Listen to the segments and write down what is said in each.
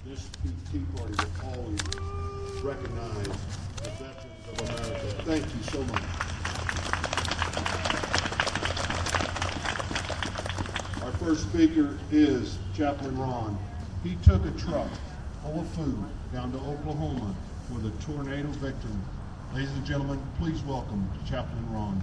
this Tea Party will always recognize the veterans of America. Thank you so much. Our first speaker is Chaplain Ron. He took a truck full of food down to Oklahoma for the tornado victim. Ladies and gentlemen, please welcome Chaplain Ron.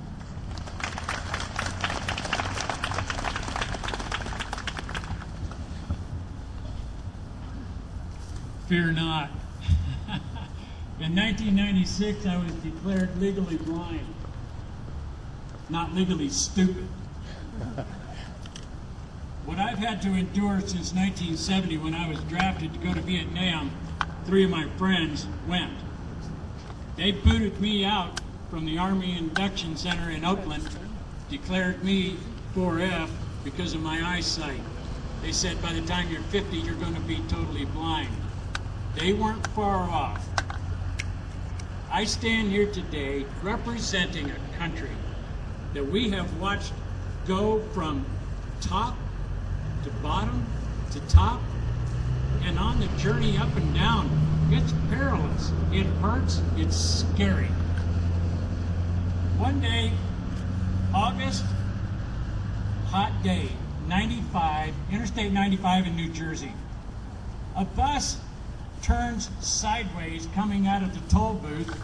Fear not. In 1996, I was declared legally blind, not legally stupid. What I've had to endure since 1970, when I was drafted to go to Vietnam, 3 of my friends went. They booted me out from the Army Induction Center in Oakland, declared me 4F because of my eyesight. They said by the time you're 50, you're going to be totally blind. They weren't far off. I stand here today representing a country that we have watched go from top to bottom to top, and on the journey up and down. It's perilous, it hurts, it's scary. One day, August, hot day, 95, Interstate 95 in New Jersey. A bus turns sideways coming out of the toll booth.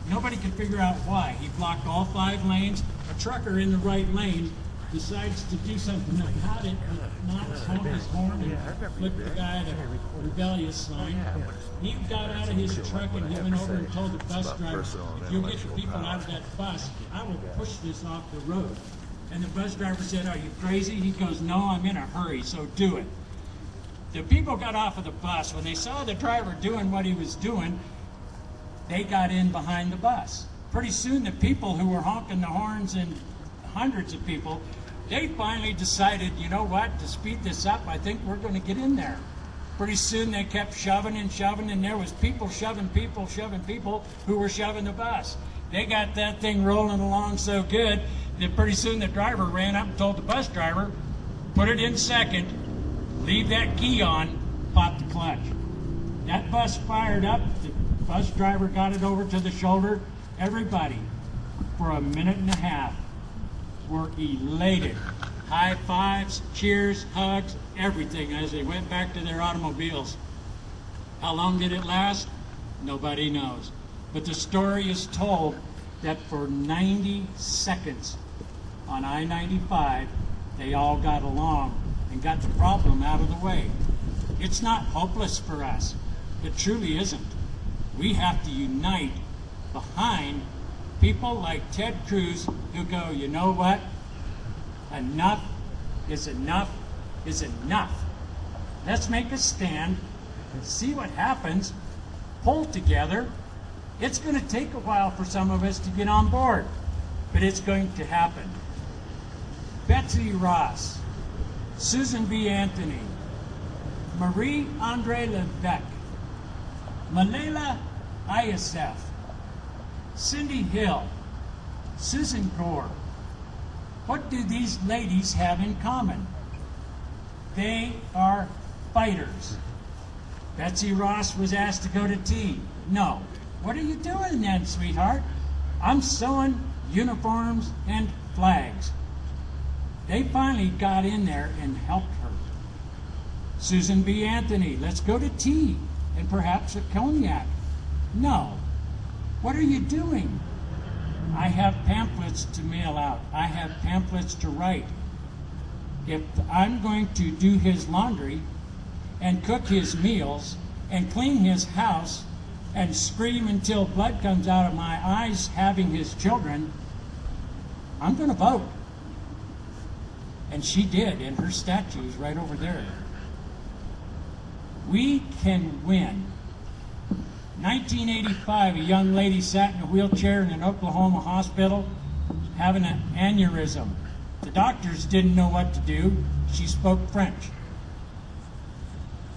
Nobody can figure out why. He blocked all 5 lanes. A trucker in the right lane decides to do something about it, not honk his horn and flick the guy the rebellious sign. He got out of his truck and he went over and told the bus driver, if you'll get the people out of that bus, I will push this off the road. And the bus driver said, are you crazy? He goes, no, I'm in a hurry, so do it. The people got off of the bus. When they saw the driver doing what he was doing, they got in behind the bus. Pretty soon the people who were honking the horns, and hundreds of people, they finally decided, you know what, to speed this up, I think we're going to get in there. Pretty soon they kept shoving, and there was people shoving people who were shoving the bus. They got that thing rolling along so good that pretty soon the driver ran up and told the bus driver, put it in second, leave that key on, pop the clutch. That bus fired up, the bus driver got it over to the shoulder. Everybody, for a minute and a half, were elated. High fives, cheers, hugs, everything as they went back to their automobiles. How long did it last? Nobody knows. But the story is told that for 90 seconds on I-95, they all got along and got the problem out of the way. It's not hopeless for us. It truly isn't. We have to unite behind people like Ted Cruz who go, you know what? Enough is enough is enough. Let's make a stand and see what happens. Pull together. It's going to take a while for some of us to get on board, but it's going to happen. Betsy Ross, Susan B. Anthony, Marie-Andre Levesque, Malela Ayasef, Cindy Hill, Susan Gore. What do these ladies have in common? They are fighters. Betsy Ross was asked to go to tea. No. What are you doing then, sweetheart? I'm sewing uniforms and flags. They finally got in there and helped her. Susan B. Anthony, let's go to tea and perhaps a cognac. No. What are you doing? I have pamphlets to mail out. I have pamphlets to write. If I'm going to do his laundry and cook his meals and clean his house and scream until blood comes out of my eyes having his children, I'm going to vote. And she did, and her statue is right over there. We can win. 1985, a young lady sat in a wheelchair in an Oklahoma hospital having an aneurysm. The doctors didn't know what to do. She spoke French.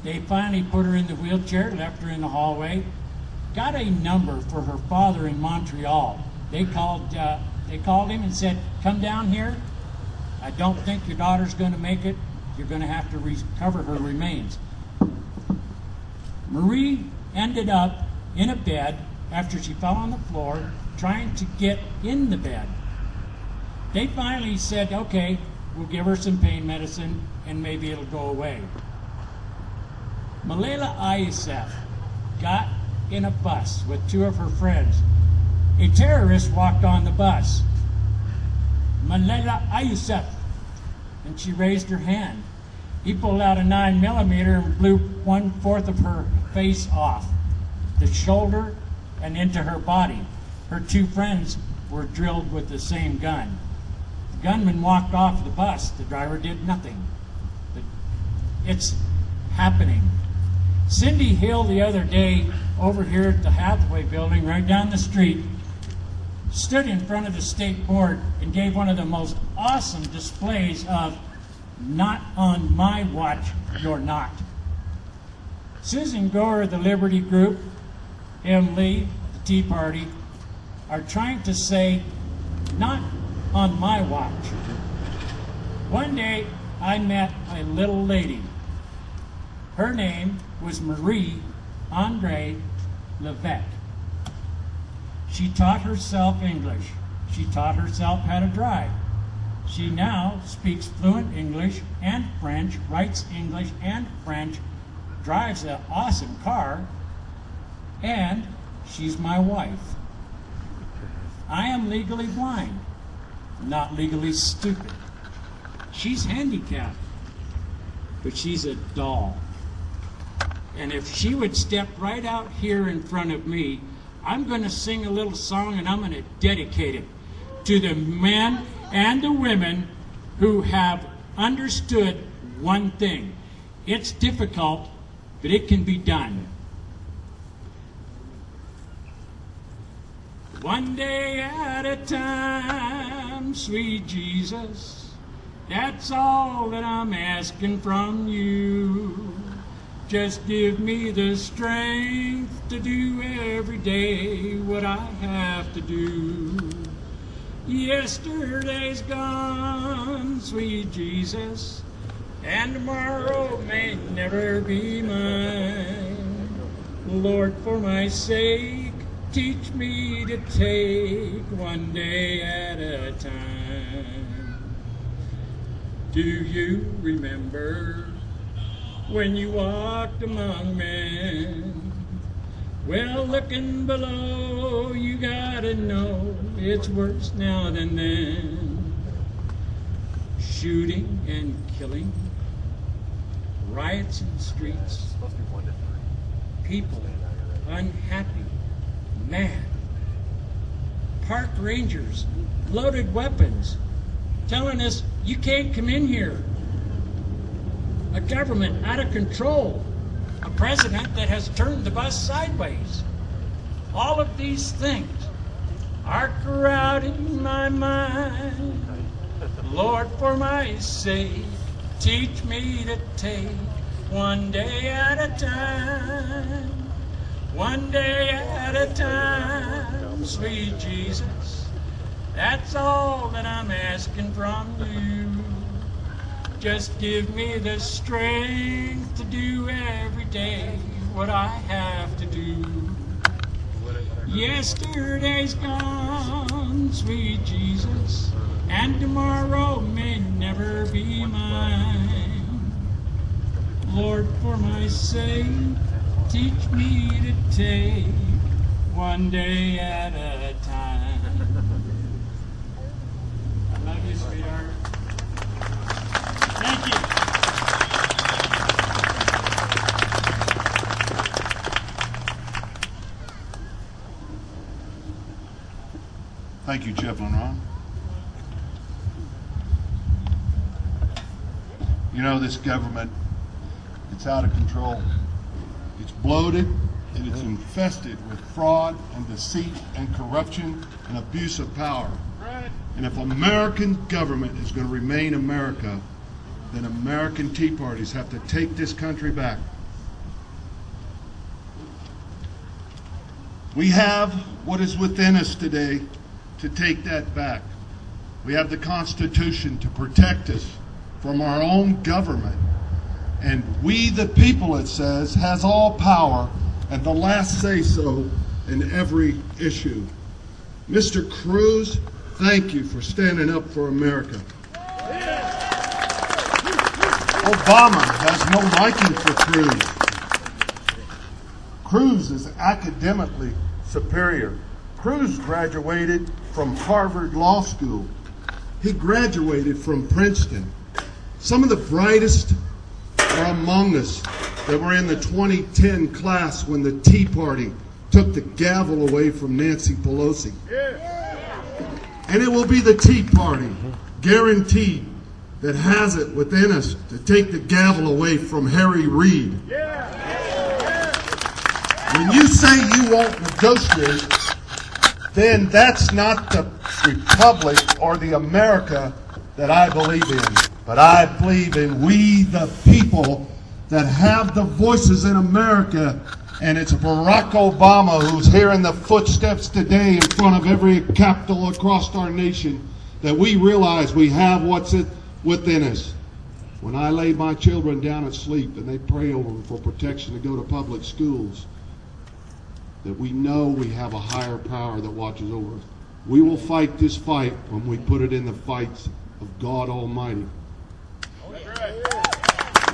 They finally put her in the wheelchair, left her in the hallway, got a number for her father in Montreal. They called him and said, come down here. I don't think your daughter's going to make it. You're going to have to recover her remains. Marie ended up in a bed after she fell on the floor trying to get in the bed. They finally said, okay, we'll give her some pain medicine and maybe it'll go away. Malela Ayusef got in a bus with two of her friends. A terrorist walked on the bus. Malela Ayusef, and she raised her hand. He pulled out a 9mm and blew 1/4 of her face off, the shoulder and into her body. Her two friends were drilled with the same gun. The gunman walked off the bus. The driver did nothing. It's happening. Cindy Hill the other day over here at the Hathaway building right down the street stood in front of the state board and gave one of the most awesome displays of "Not on my watch, you're not." Susan Gore of the Liberty Group, M. Lee, the Tea Party, are trying to say, "Not on my watch." One day I met a little lady. Her name was Marie Andre Levesque. She taught herself English. She taught herself how to drive. She now speaks fluent English and French, writes English and French, drives an awesome car, and she's my wife. I am legally blind, not legally stupid. She's handicapped, but she's a doll. And if she would step right out here in front of me, I'm going to sing a little song and I'm going to dedicate it to the men and the women who have understood one thing. It's difficult, but it can be done. One day at a time, sweet Jesus, that's all that I'm asking from you. Just give me the strength to do every day what I have to do. Yesterday's gone, sweet Jesus, and tomorrow may never be mine. Lord, for my sake, teach me to take one day at a time. Do you remember when you walked among men? Well, looking below, you gotta know it's worse now than then. Shooting and killing, riots in the streets, people unhappy, mad, park rangers, loaded weapons, telling us you can't come in here. A government out of control, a president that has turned the bus sideways. All of these things are crowding my mind. Lord, for my sake, teach me to take one day at a time. One day at a time, sweet Jesus. That's all that I'm asking from you. Just give me the strength to do every day what I have to do. Yesterday's gone, sweet Jesus, and tomorrow may never be mine. Lord, for my sake, teach me to take one day at a time. I love you, sweetheart. Thank you. Thank you, Chaplain Ron. You know, this government, it's out of control. It's bloated and it's infested with fraud and deceit and corruption and abuse of power. And if American government is going to remain America, then American Tea Parties have to take this country back. We have what is within us today to take that back. We have the Constitution to protect us from our own government. And we the people, it says, has all power and the last say-so in every issue. Mr. Cruz, thank you for standing up for America. Obama has no liking for Cruz. Cruz is academically superior. Cruz graduated from Harvard Law School. He graduated from Princeton. Some of the brightest are among us that were in the 2010 class when the Tea Party took the gavel away from Nancy Pelosi. And it will be the Tea Party, guaranteed, that has it within us to take the gavel away from Harry Reid. When you say you won't negotiate, then that's not the republic or the America that I believe in. But I believe in we the people that have the voices in America, and it's Barack Obama who's here in the footsteps today in front of every capital across our nation, that we realize we have what's within us. When I lay my children down at sleep and they pray over them for protection to go to public schools, that we know we have a higher power that watches over us. We will fight this fight when we put it in the fights of God Almighty.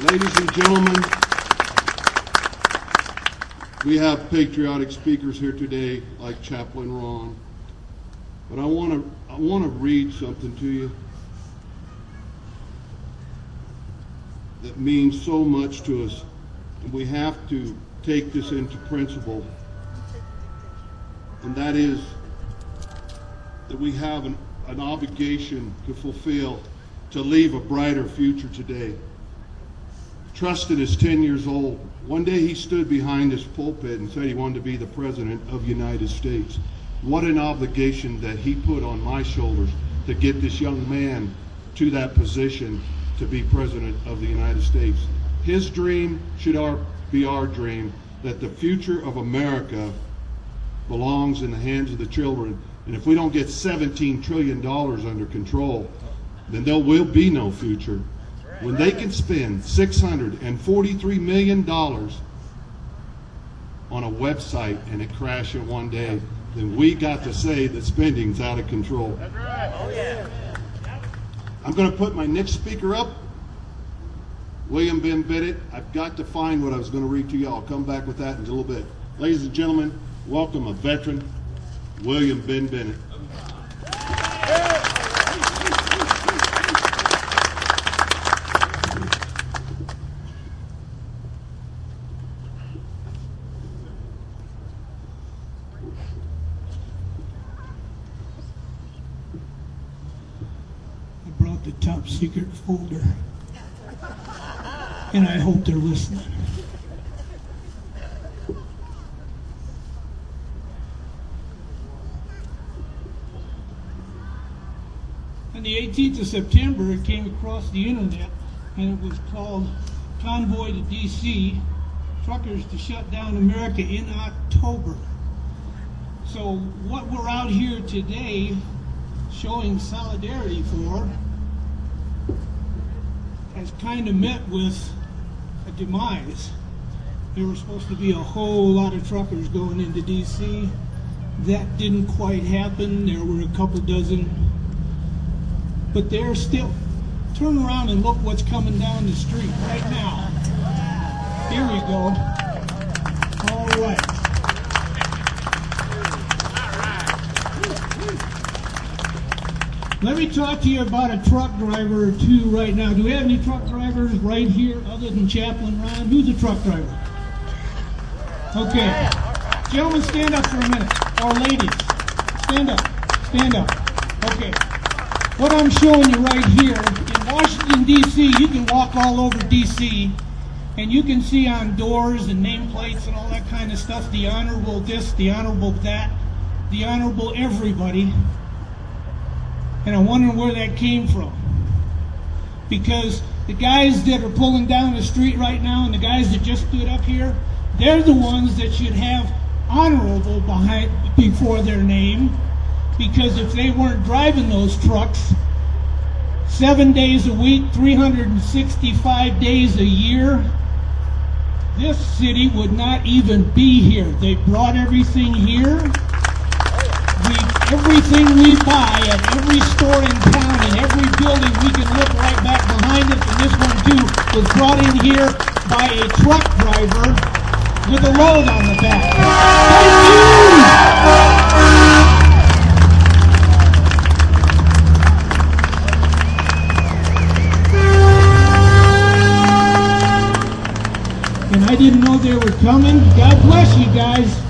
Ladies and gentlemen, we have patriotic speakers here today like Chaplain Ron, but I want to read something to you that means so much to us, and we have to take this into principle, and that is that we have an obligation to fulfill to leave a brighter future today. Trustin is 10 years old. One day he stood behind his pulpit and said he wanted to be the President of the United States. What an obligation that he put on my shoulders to get this young man to that position to be President of the United States. His dream should be our dream, that the future of America belongs in the hands of the children. And if we don't get $17 trillion under control, then there will be no future. When they can spend $643 million on a website and it crashes one day, then we got to say that spending's out of control. That's right. Oh, yeah. I'm going to put my next speaker up, William Ben Bennett. I've got to find what I was going to read to you. I'll come back with that in a little bit. Ladies and gentlemen, welcome a veteran, William Ben Bennett. The top secret folder, and I hope they're listening. On the 18th of September, it came across the internet, and it was called Convoy to D.C., Truckers to Shut Down America in October. So what we're out here today showing solidarity for has kind of met with a demise. There were supposed to be a whole lot of truckers going into D.C. That didn't quite happen. There were a couple dozen. But they're still. Turn around and look what's coming down the street right now. Here we go. All right. Let me talk to you about a truck driver or two right now. Do we have any truck drivers right here other than Chaplain Ron? Who's a truck driver? Okay. Gentlemen, stand up for a minute. Or ladies, stand up. Stand up. Okay. What I'm showing you right here, in Washington, D.C., you can walk all over D.C., and you can see on doors and nameplates and all that kind of stuff, the honorable this, the honorable that, the honorable everybody. And I'm wondering where that came from. Because the guys that are pulling down the street right now and the guys that just stood up here, they're the ones that should have honorable before their name. Because if they weren't driving those trucks, 7 days a week, 365 days a year, this city would not even be here. They brought everything here. Everything we buy at every store in town, in every building, we can look right back behind us, and this one too was brought in here by a truck driver with a load on the back. Thank you! And I didn't know they were coming. God bless you guys.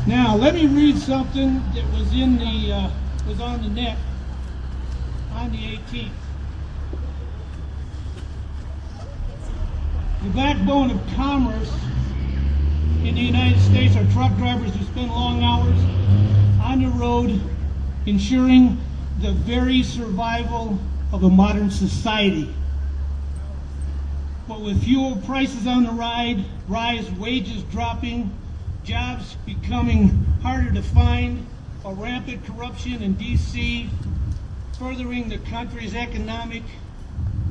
Now, let me read something that was was on the net on the 18th. The backbone of commerce in the United States are truck drivers who spend long hours on the road, ensuring the very survival of a modern society. But with fuel prices on the rise, wages dropping, jobs becoming harder to find, a rampant corruption in D.C., furthering the country's economic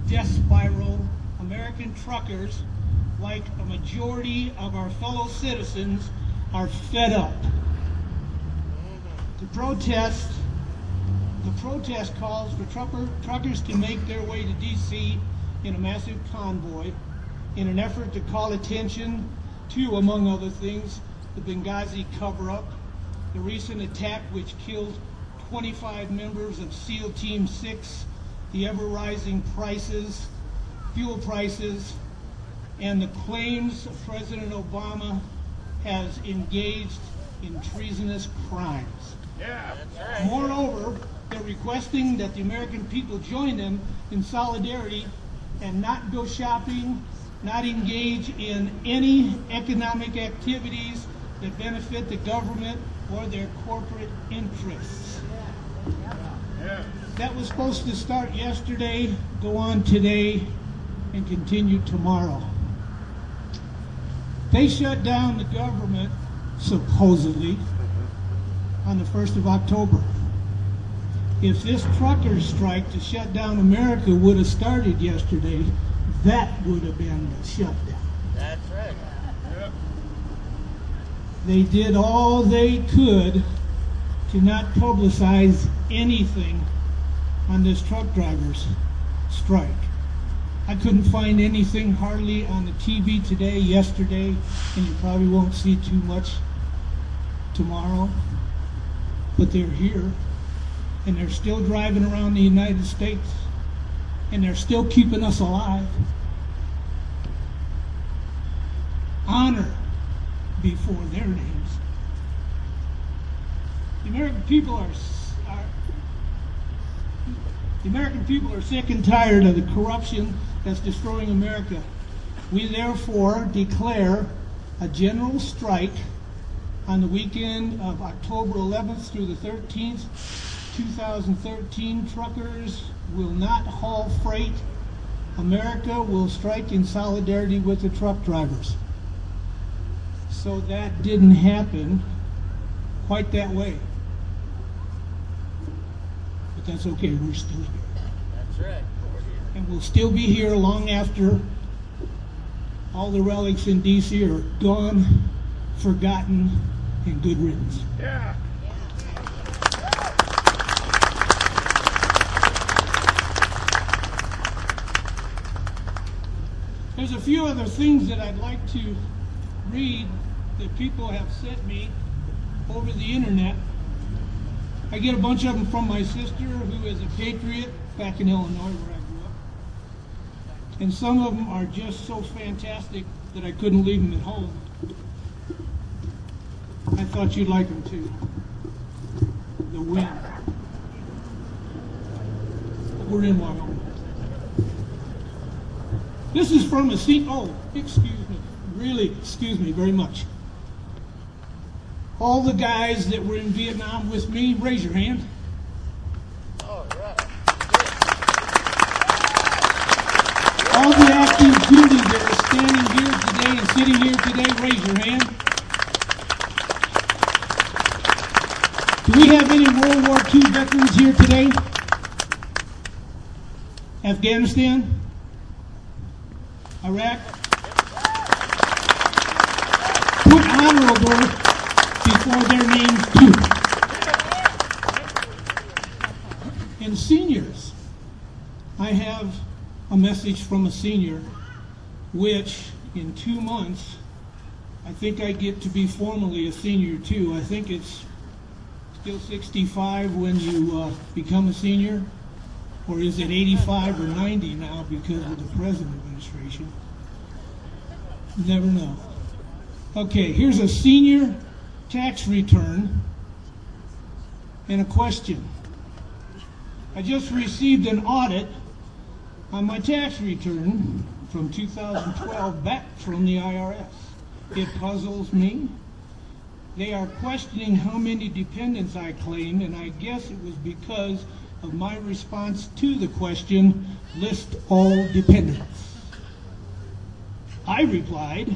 death spiral, American truckers, like a majority of our fellow citizens, are fed up. The protest calls for truckers to make their way to D.C. in a massive convoy in an effort to call attention to, among other things, the Benghazi cover-up, the recent attack which killed 25 members of SEAL Team 6, the ever-rising fuel prices, and the claims President Obama has engaged in treasonous crimes. Yeah. Moreover, they're requesting that the American people join them in solidarity and not go shopping, not engage in any economic activities that benefit the government or their corporate interests. Yeah. That was supposed to start yesterday, go on today, and continue tomorrow. They shut down the government, supposedly, on the 1st of October. If this truckers' strike to shut down America would have started yesterday, that would have been the shutdown. That's right. Yep. They did all they could to not publicize anything on this truck drivers' strike. I couldn't find anything hardly on the TV today, yesterday, and you probably won't see too much tomorrow. But they're here, and they're still driving around the United States, and they're still keeping us alive. Honor before their names. The American people are sick and tired of the corruption that's destroying America. We therefore declare a general strike on the weekend of October 11th through the 13th, 2013. Truckers will not haul freight. America will strike in solidarity with the truck drivers. So that didn't happen quite that way. But that's okay, we're still here. That's right. And we'll still be here long after all the relics in D.C. are gone, forgotten, and good riddance. Yeah. There's a few other things that I'd like to read that people have sent me over the internet. I get a bunch of them from my sister, who is a patriot back in Illinois, where I grew up. And some of them are just so fantastic that I couldn't leave them at home. I thought you'd like them too. The wind. We're in Wyoming. This is from a scene. Oh, excuse me. Really, excuse me very much. All the guys that were in Vietnam with me, raise your hand. All right. All the active duty that are standing here today and sitting here today, raise your hand. Do we have any World War II veterans here today? Afghanistan, Iraq, put honorable before their names too. And seniors, I have a message from a senior, which in 2 months, I think I get to be formally a senior too. I think it's still 65 when you become a senior, or is it 85 or 90 now because of the present administration? You never know. Okay, here's a senior tax return and a question. I just received an audit on my tax return from 2012 back from the IRS. It puzzles me. They are questioning how many dependents I claimed, and I guess it was because of my response to the question, list all dependents. I replied,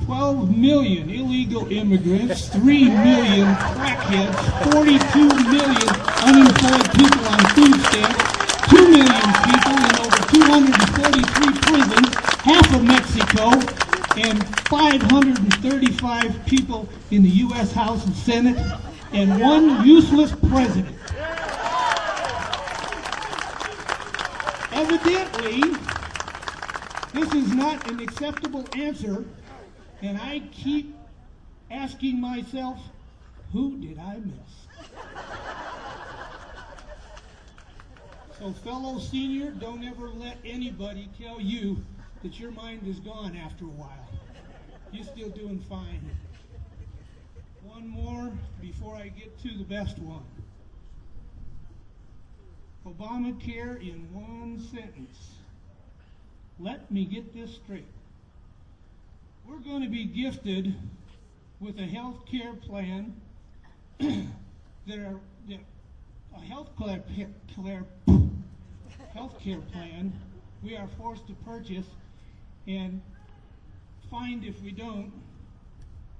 12 million illegal immigrants, 3 million crackheads, 42 million unemployed people on food stamps, 2 million people in over 243 prisons, half of Mexico, and 535 people in the U.S. House and Senate, and one useless president. Evidently, this is not an acceptable answer, and I keep asking myself, who did I miss? So fellow senior, don't ever let anybody tell you that your mind is gone after a while. You're still doing fine. One more before I get to the best one. Obamacare in one sentence. Let me get this straight. We're going to be gifted with a health care plan a health care plan we are forced to purchase and fined if we don't,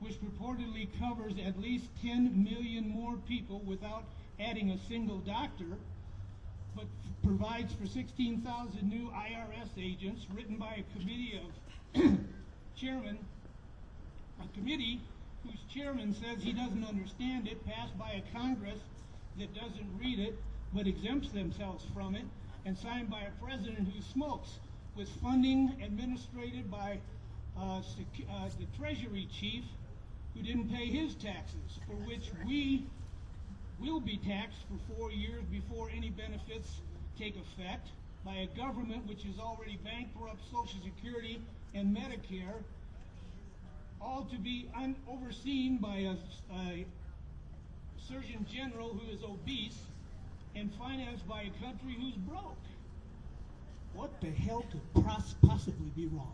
which reportedly covers at least 10 million more people without adding a single doctor, but provides for 16,000 new IRS agents, written by a committee of a committee whose chairman says he doesn't understand it, passed by a Congress that doesn't read it but exempts themselves from it, and signed by a president who smokes, with funding administrated by the Treasury chief who didn't pay his taxes, for which we will be taxed for 4 years before any benefits take effect, by a government which has already bankrupt Social Security and Medicare, all to be overseen by a Surgeon General who is obese and financed by a country who's broke. What the hell could possibly be wrong?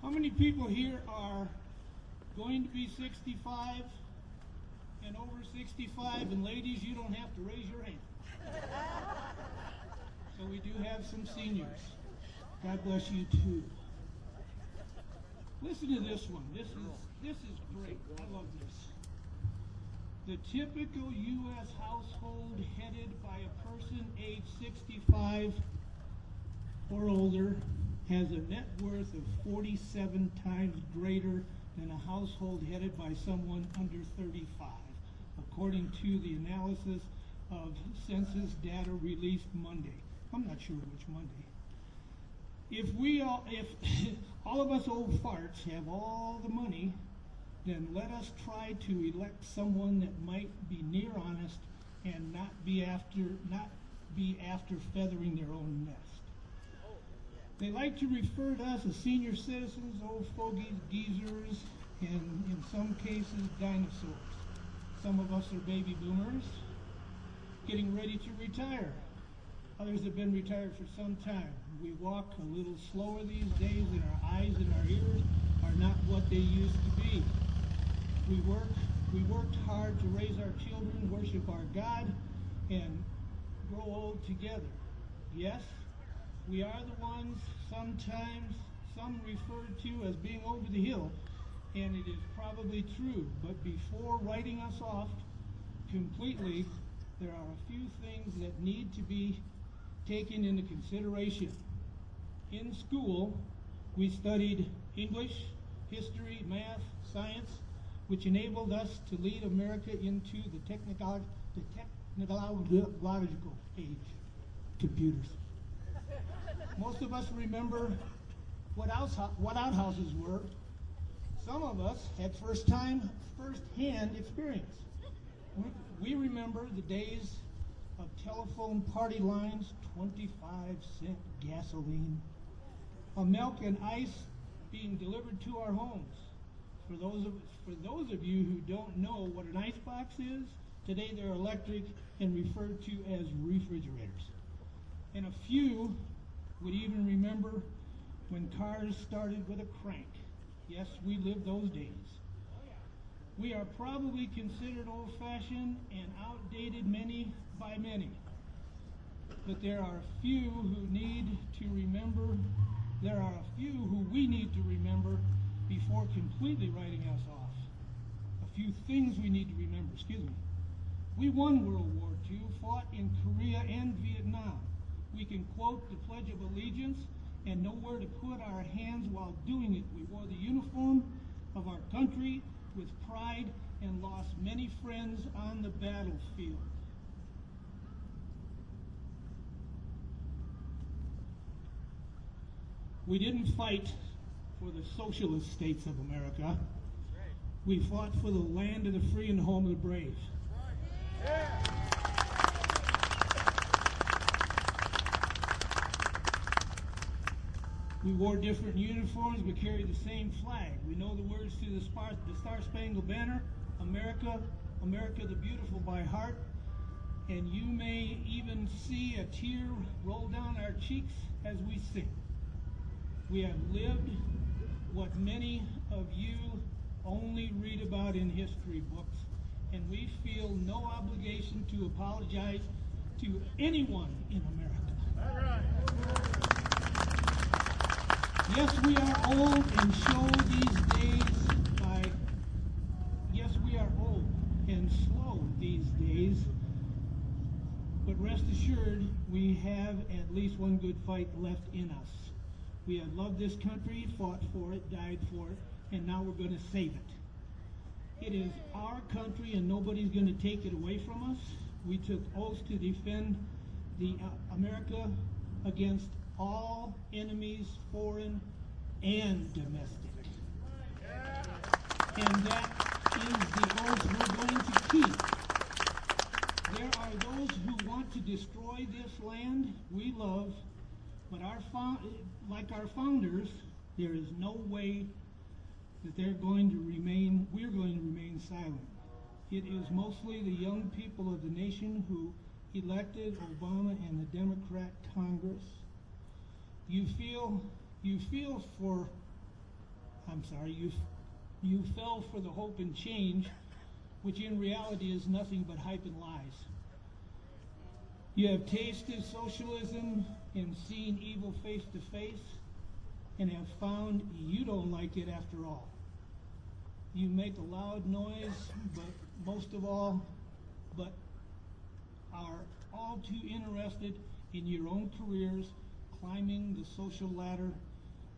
How many people here are going to be 65 and over 65? And ladies, you don't have to raise your hand. So we do have some seniors. God bless you too. Listen to this one. This is great. I love this. The typical U.S. household headed by a person aged 65 or older has a net worth of 47 times greater than a household headed by someone under 35, according to the analysis of census data released Monday. I'm not sure which Monday. If all of us old farts have all the money, then let us try to elect someone that might be near honest and not be after feathering their own nest. They like to refer to us as senior citizens, old fogies, geezers, and in some cases dinosaurs. Some of us are baby boomers getting ready to retire. Others have been retired for some time. We walk a little slower these days, and our eyes and our ears are not what they used to be. We worked hard to raise our children, worship our God, and grow old together. Yes, we are the ones sometimes some refer to as being over the hill, and it is probably true, but before writing us off completely, there are a few things that need to be taken into consideration. In school, we studied English, history, math, science, which enabled us to lead America into the technological age, computers. Most of us remember what outhouses were. Some of us had first-hand experience. We remember the days of telephone party lines, 25-cent gasoline, of milk and ice being delivered to our homes. For those of you who don't know what an ice box is, today they're electric and referred to as refrigerators. And a few would even remember when cars started with a crank. Yes, we lived those days. We are probably considered old-fashioned and outdated by many. But there are a few who we need to remember before completely writing us off. A few things we need to remember, We won World War II, fought in Korea and Vietnam. We can quote the Pledge of Allegiance and know where to put our hands while doing it. We wore the uniform of our country with pride and lost many friends on the battlefield. We didn't fight for the socialist states of America. We fought for the land of the free and the home of the brave. We wore different uniforms but carried the same flag. We know the words to the Star-Spangled Banner, America, America the Beautiful by heart, and you may even see a tear roll down our cheeks as we sing. We have lived what many of you only read about in history books, and we feel no obligation to apologize to anyone in America. All right. Yes, we are old and slow these days, but rest assured, we have at least one good fight left in us. We have loved this country, fought for it, died for it, and now we're going to save it. It is our country and nobody's going to take it away from us. We took oaths to defend America against all enemies, foreign and domestic. And that is the oath we're going to keep. There are those who want to destroy this land we love, but like our founders, there is no way that we're going to remain silent. It is mostly the young people of the nation who elected Obama and the Democrat Congress. You fell for the hope and change, which in reality is nothing but hype and lies. You have tasted socialism and seen evil face to face and have found you don't like it after all. You make a loud noise, but are all too interested in your own careers, climbing the social ladder,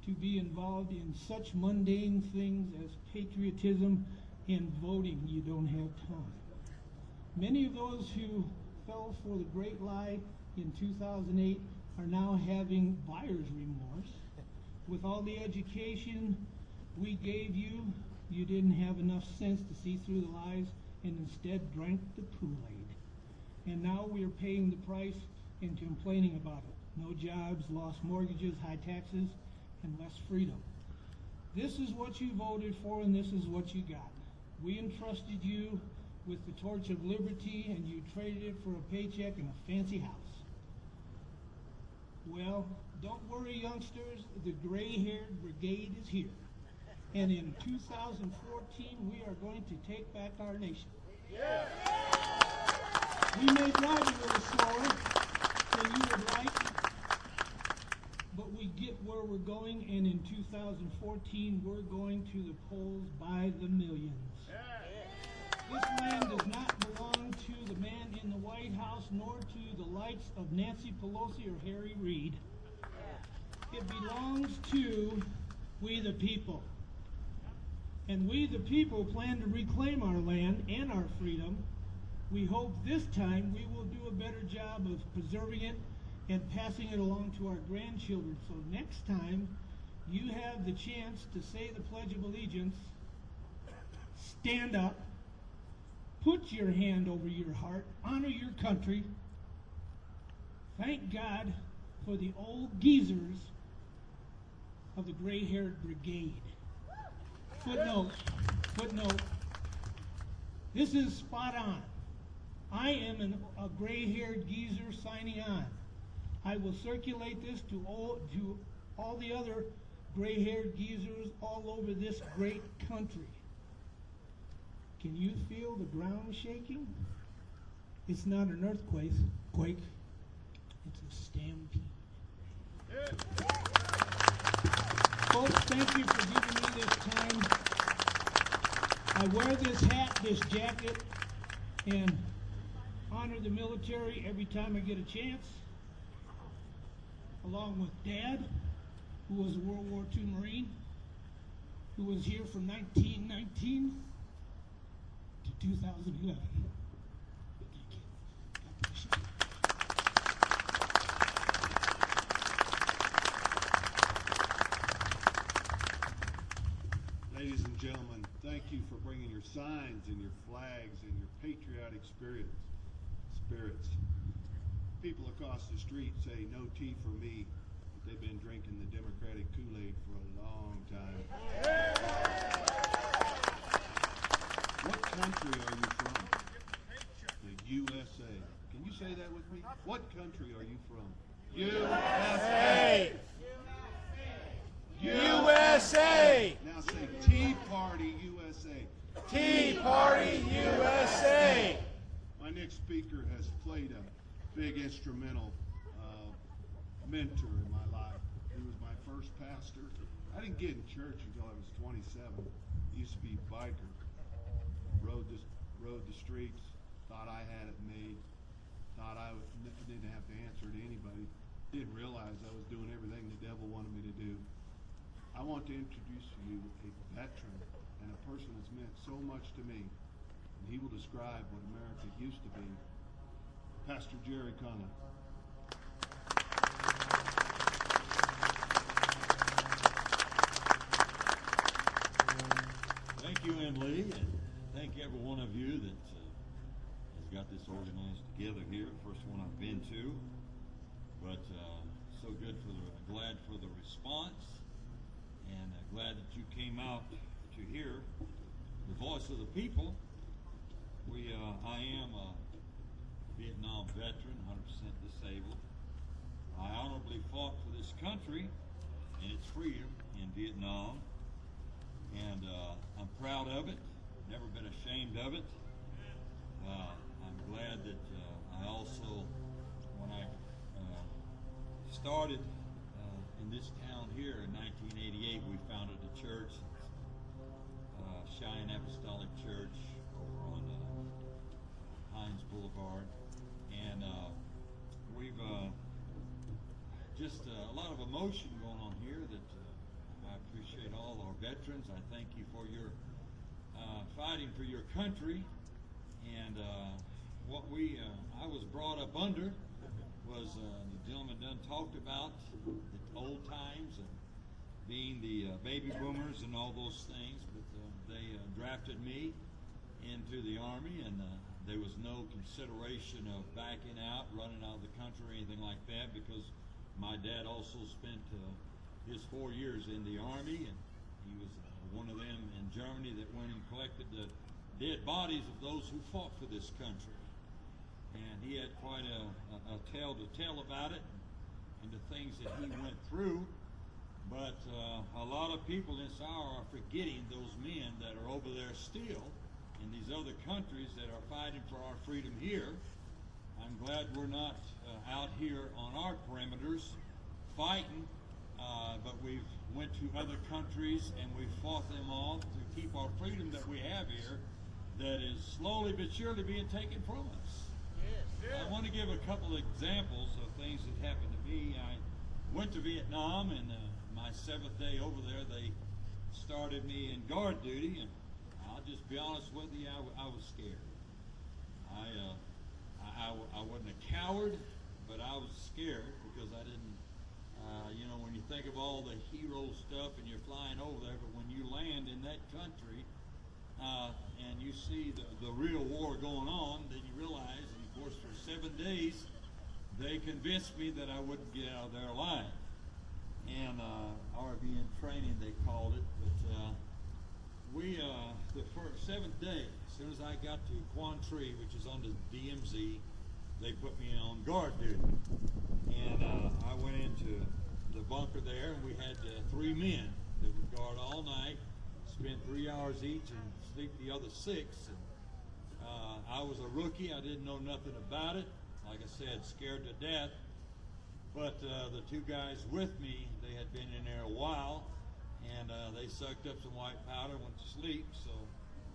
to be involved in such mundane things as patriotism and voting. You don't have time. Many of those who fell for the great lie in 2008 are now having buyer's remorse. With all the education we gave you, you didn't have enough sense to see through the lies and instead drank the Kool-Aid. And now we are paying the price and complaining about it. No jobs, lost mortgages, high taxes, and less freedom. This is what you voted for, and this is what you got. We entrusted you with the torch of liberty, and you traded it for a paycheck and a fancy house. Well, don't worry, youngsters. The gray-haired brigade is here. And in 2014, we are going to take back our nation. Yeah. We may drive a little slower than you would like, but we get where we're we're going, and in 2014, we're going to the polls by the millions. This land does not belong to the man in the White House, nor to the likes of Nancy Pelosi or Harry Reid. It belongs to we the people. And we the people plan to reclaim our land and our freedom. We hope this time we will do a better job of preserving it and passing it along to our grandchildren. So next time you have the chance to say the Pledge of Allegiance, stand up, put your hand over your heart, honor your country, thank God for the old geezers of the gray-haired brigade. Footnote, this is spot on. I am a gray-haired geezer signing on. I will circulate this to all the other gray-haired geezers all over this great country. Can you feel the ground shaking? It's not an earthquake, it's a stampede. Folks, thank you for giving me this time. I wear this hat, this jacket, and honor the military every time I get a chance, along with Dad, who was a World War II Marine, who was here from 1919 to 2011. Thank you. God bless you. Ladies and gentlemen, thank you for bringing your signs and your flags and your patriotic spirits. People across the street say no tea for me, but they've been drinking the Democratic Kool-Aid for a long time. What country are you from? The USA. Can you say that with me? What country are you from? USA! USA! Now say Tea Party USA. Tea Party USA! My next speaker has played a big instrumental mentor in my life. He was my first pastor. I didn't get in church until I was 27. I used to be a biker. Rode the streets, thought I had it made, thought I didn't have to answer to anybody. Didn't realize I was doing everything the devil wanted me to do. I want to introduce to you a veteran and a person that's meant so much to me. And he will describe what America used to be. Pastor Jerry Conlon. Thank you, Emily, and thank every one of you that has got this organized together here. First one I've been to, but so good glad for the response, and glad that you came out to hear the voice of the people. I am a Vietnam veteran, 100% disabled. I honorably fought for this country and its freedom in Vietnam, and I'm proud of it, never been ashamed of it. I'm glad that I also, when I started in this town here in 1988, we founded a church, Cheyenne Apostolic Church over on Hines Boulevard, and we've just a lot of emotion going on here that I appreciate all our veterans. I thank you for your fighting for your country, and what I was brought up under was the gentleman done talked about the old times and being the baby boomers and all those things, but they drafted me into the Army, and there was no consideration of backing out, running out of the country or anything like that, because my dad also spent his 4 years in the Army, and he was one of them in Germany that went and collected the dead bodies of those who fought for this country. And he had quite a tale to tell about it and the things that he went through. But a lot of people in this hour are forgetting those men that are over there still in these other countries that are fighting for our freedom here. I'm glad we're not out here on our perimeters fighting but we've went to other countries and we fought them off to keep our freedom that we have here that is slowly but surely being taken from us. I want to give a couple of examples of things that happened to me. I went to Vietnam, and my 7th day over there, they started me in guard duty, and I'll just be honest with you, I was scared. I wasn't a coward, but I was scared because I didn't, when you think of all the hero stuff and you're flying over there, but when you land in that country and you see the real war going on, then you realize, and of course for 7 days, they convinced me that I wouldn't get out of there alive. And RVN training, they called it, but the first 7th day, as soon as I got to Quan Tri, which is on the DMZ, they put me on guard duty. And I went into the bunker there, and we had 3 men that would guard all night, spend 3 hours each, and sleep the other 6. And I was a rookie. I didn't know nothing about it. Like I said, scared to death. But the 2 guys with me, they had been in there a while, and they sucked up some white powder, went to sleep. So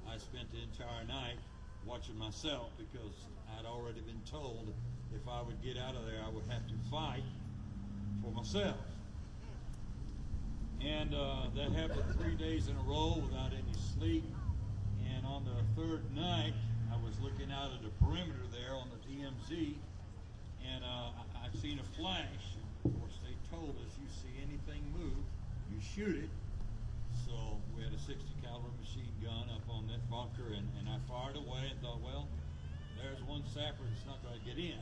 I spent the entire night watching myself because I'd already been told if I would get out of there, I would have to fight for myself. And that happened 3 days in a row without any sleep. And on the 3rd night, I was looking out at the perimeter there on the DMZ, and I've seen a flash. Of course, they told us, you see anything move, you shoot it. So we had a 60 caliber machine gun up on that bunker, and I fired away and thought, well, there's one sapper that's not going to get in.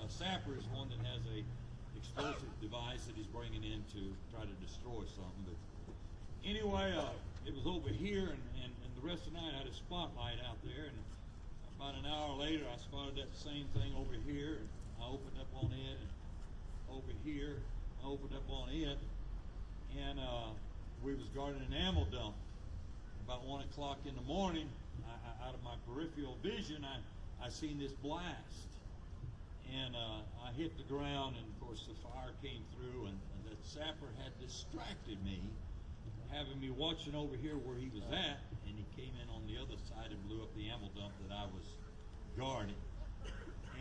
A sapper is one that has a explosive device that he's bringing in to try to destroy something. But anyway, it was over here, and the rest of the night I had a spotlight out there, and about an hour later I spotted that same thing over here, and I opened up on it, and over here I opened up on it, and we was guarding an ammo dump. About 1 o'clock in the morning, out of my peripheral vision, I seen this blast. And I hit the ground, and of course the fire came through, and that sapper had distracted me, having me watching over here where he was at, and he came in on the other side and blew up the ammo dump that I was guarding.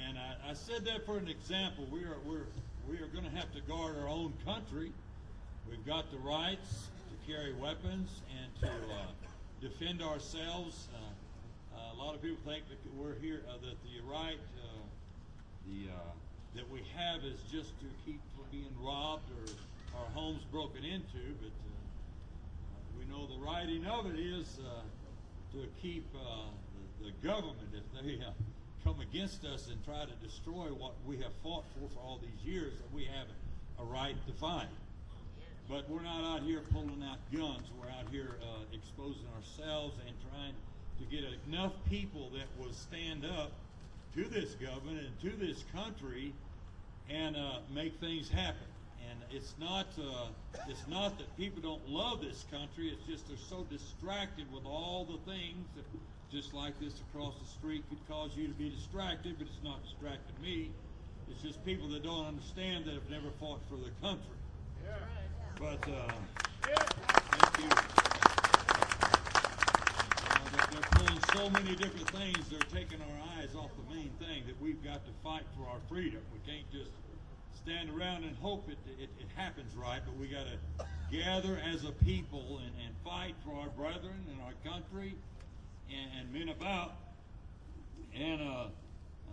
And I said that for an example. We are going to have to guard our own country. We've got the rights to carry weapons and to defend ourselves. A lot of people think that we're here, that the right that we have is just to keep from being robbed or our homes broken into, but we know the writing of it is to keep the government, if they come against us and try to destroy what we have fought for all these years, that we have a right to fight. But we're not out here pulling out guns. We're out here exposing ourselves and trying to get enough people that will stand up to this government and to this country and make things happen. And it's not that people don't love this country. It's just they're so distracted with all the things that, just like this across the street could cause you to be distracted, but it's not distracting me. It's just people that don't understand that have never fought for the country. Yeah. But thank you. They're pulling so many different things. They're taking our eyes off the main thing, that we've got to fight for our freedom. We can't just stand around and hope it happens right, but we got to gather as a people and fight for our brethren and our country and men about. And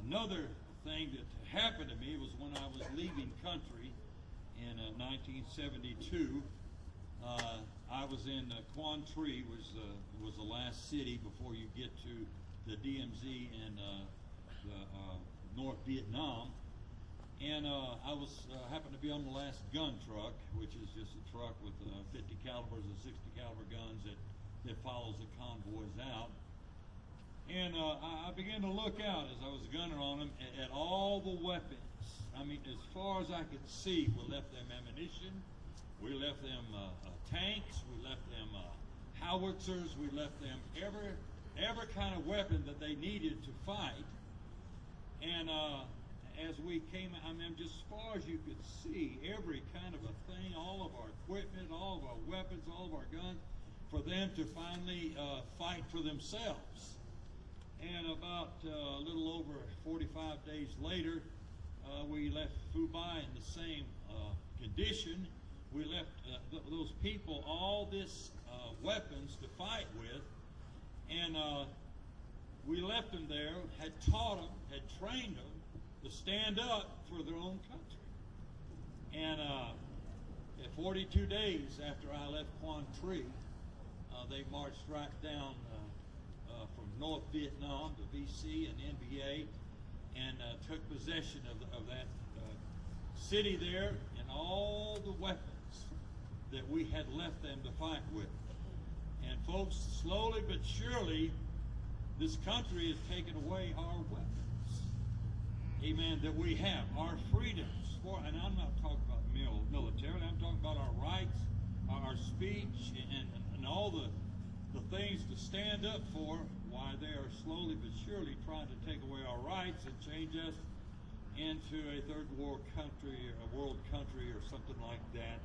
another thing that happened to me was when I was leaving country in 1972. I was in Quan Tri, was the last city before you get to the DMZ in North Vietnam, and I was happened to be on the last gun truck, which is just a truck with 50 calibers and 60 caliber guns that follows the convoys out. And I began to look out as I was a gunner on them at all the weapons. I mean, as far as I could see, we left them ammunition, we left them tanks, we left them howitzers, we left them every kind of weapon that they needed to fight. And as we came, I mean, just as far as you could see, every kind of a thing, all of our equipment, all of our weapons, all of our guns, for them to finally fight for themselves. And about a little over 45 days later, we left Fubai in the same condition. We left those people all this weapons to fight with, and we left them there, had taught them, had trained them to stand up for their own country. And at 42 days after I left Quang Tri, they marched right down from North Vietnam to VC and NBA, and took possession of that city there and all the weapons that we had left them to fight with. And folks, slowly but surely, this country has taken away our weapons. Amen. That we have, our freedoms. And I'm not talking about militarily, I'm talking about our rights, our speech, and all the things to stand up for. Why they are slowly but surely trying to take away our rights and change us into a third world country, or a world country, or something like that.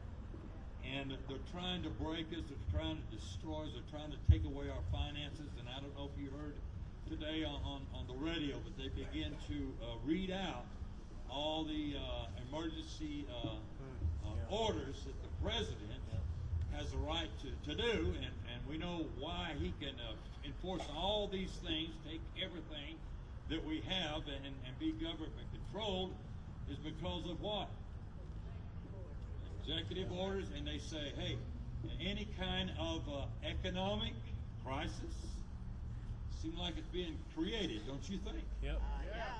And they're trying to break us, they're trying to destroy us, they're trying to take away our finances. And I don't know if you heard today on the radio, but they begin to read out all the emergency orders that the president has a right to do, and we know why he can enforce all these things, take everything that we have and be government controlled, is because of what? Executive orders. And they say, hey, any kind of economic crisis seems like it's being created, don't you think? Yep.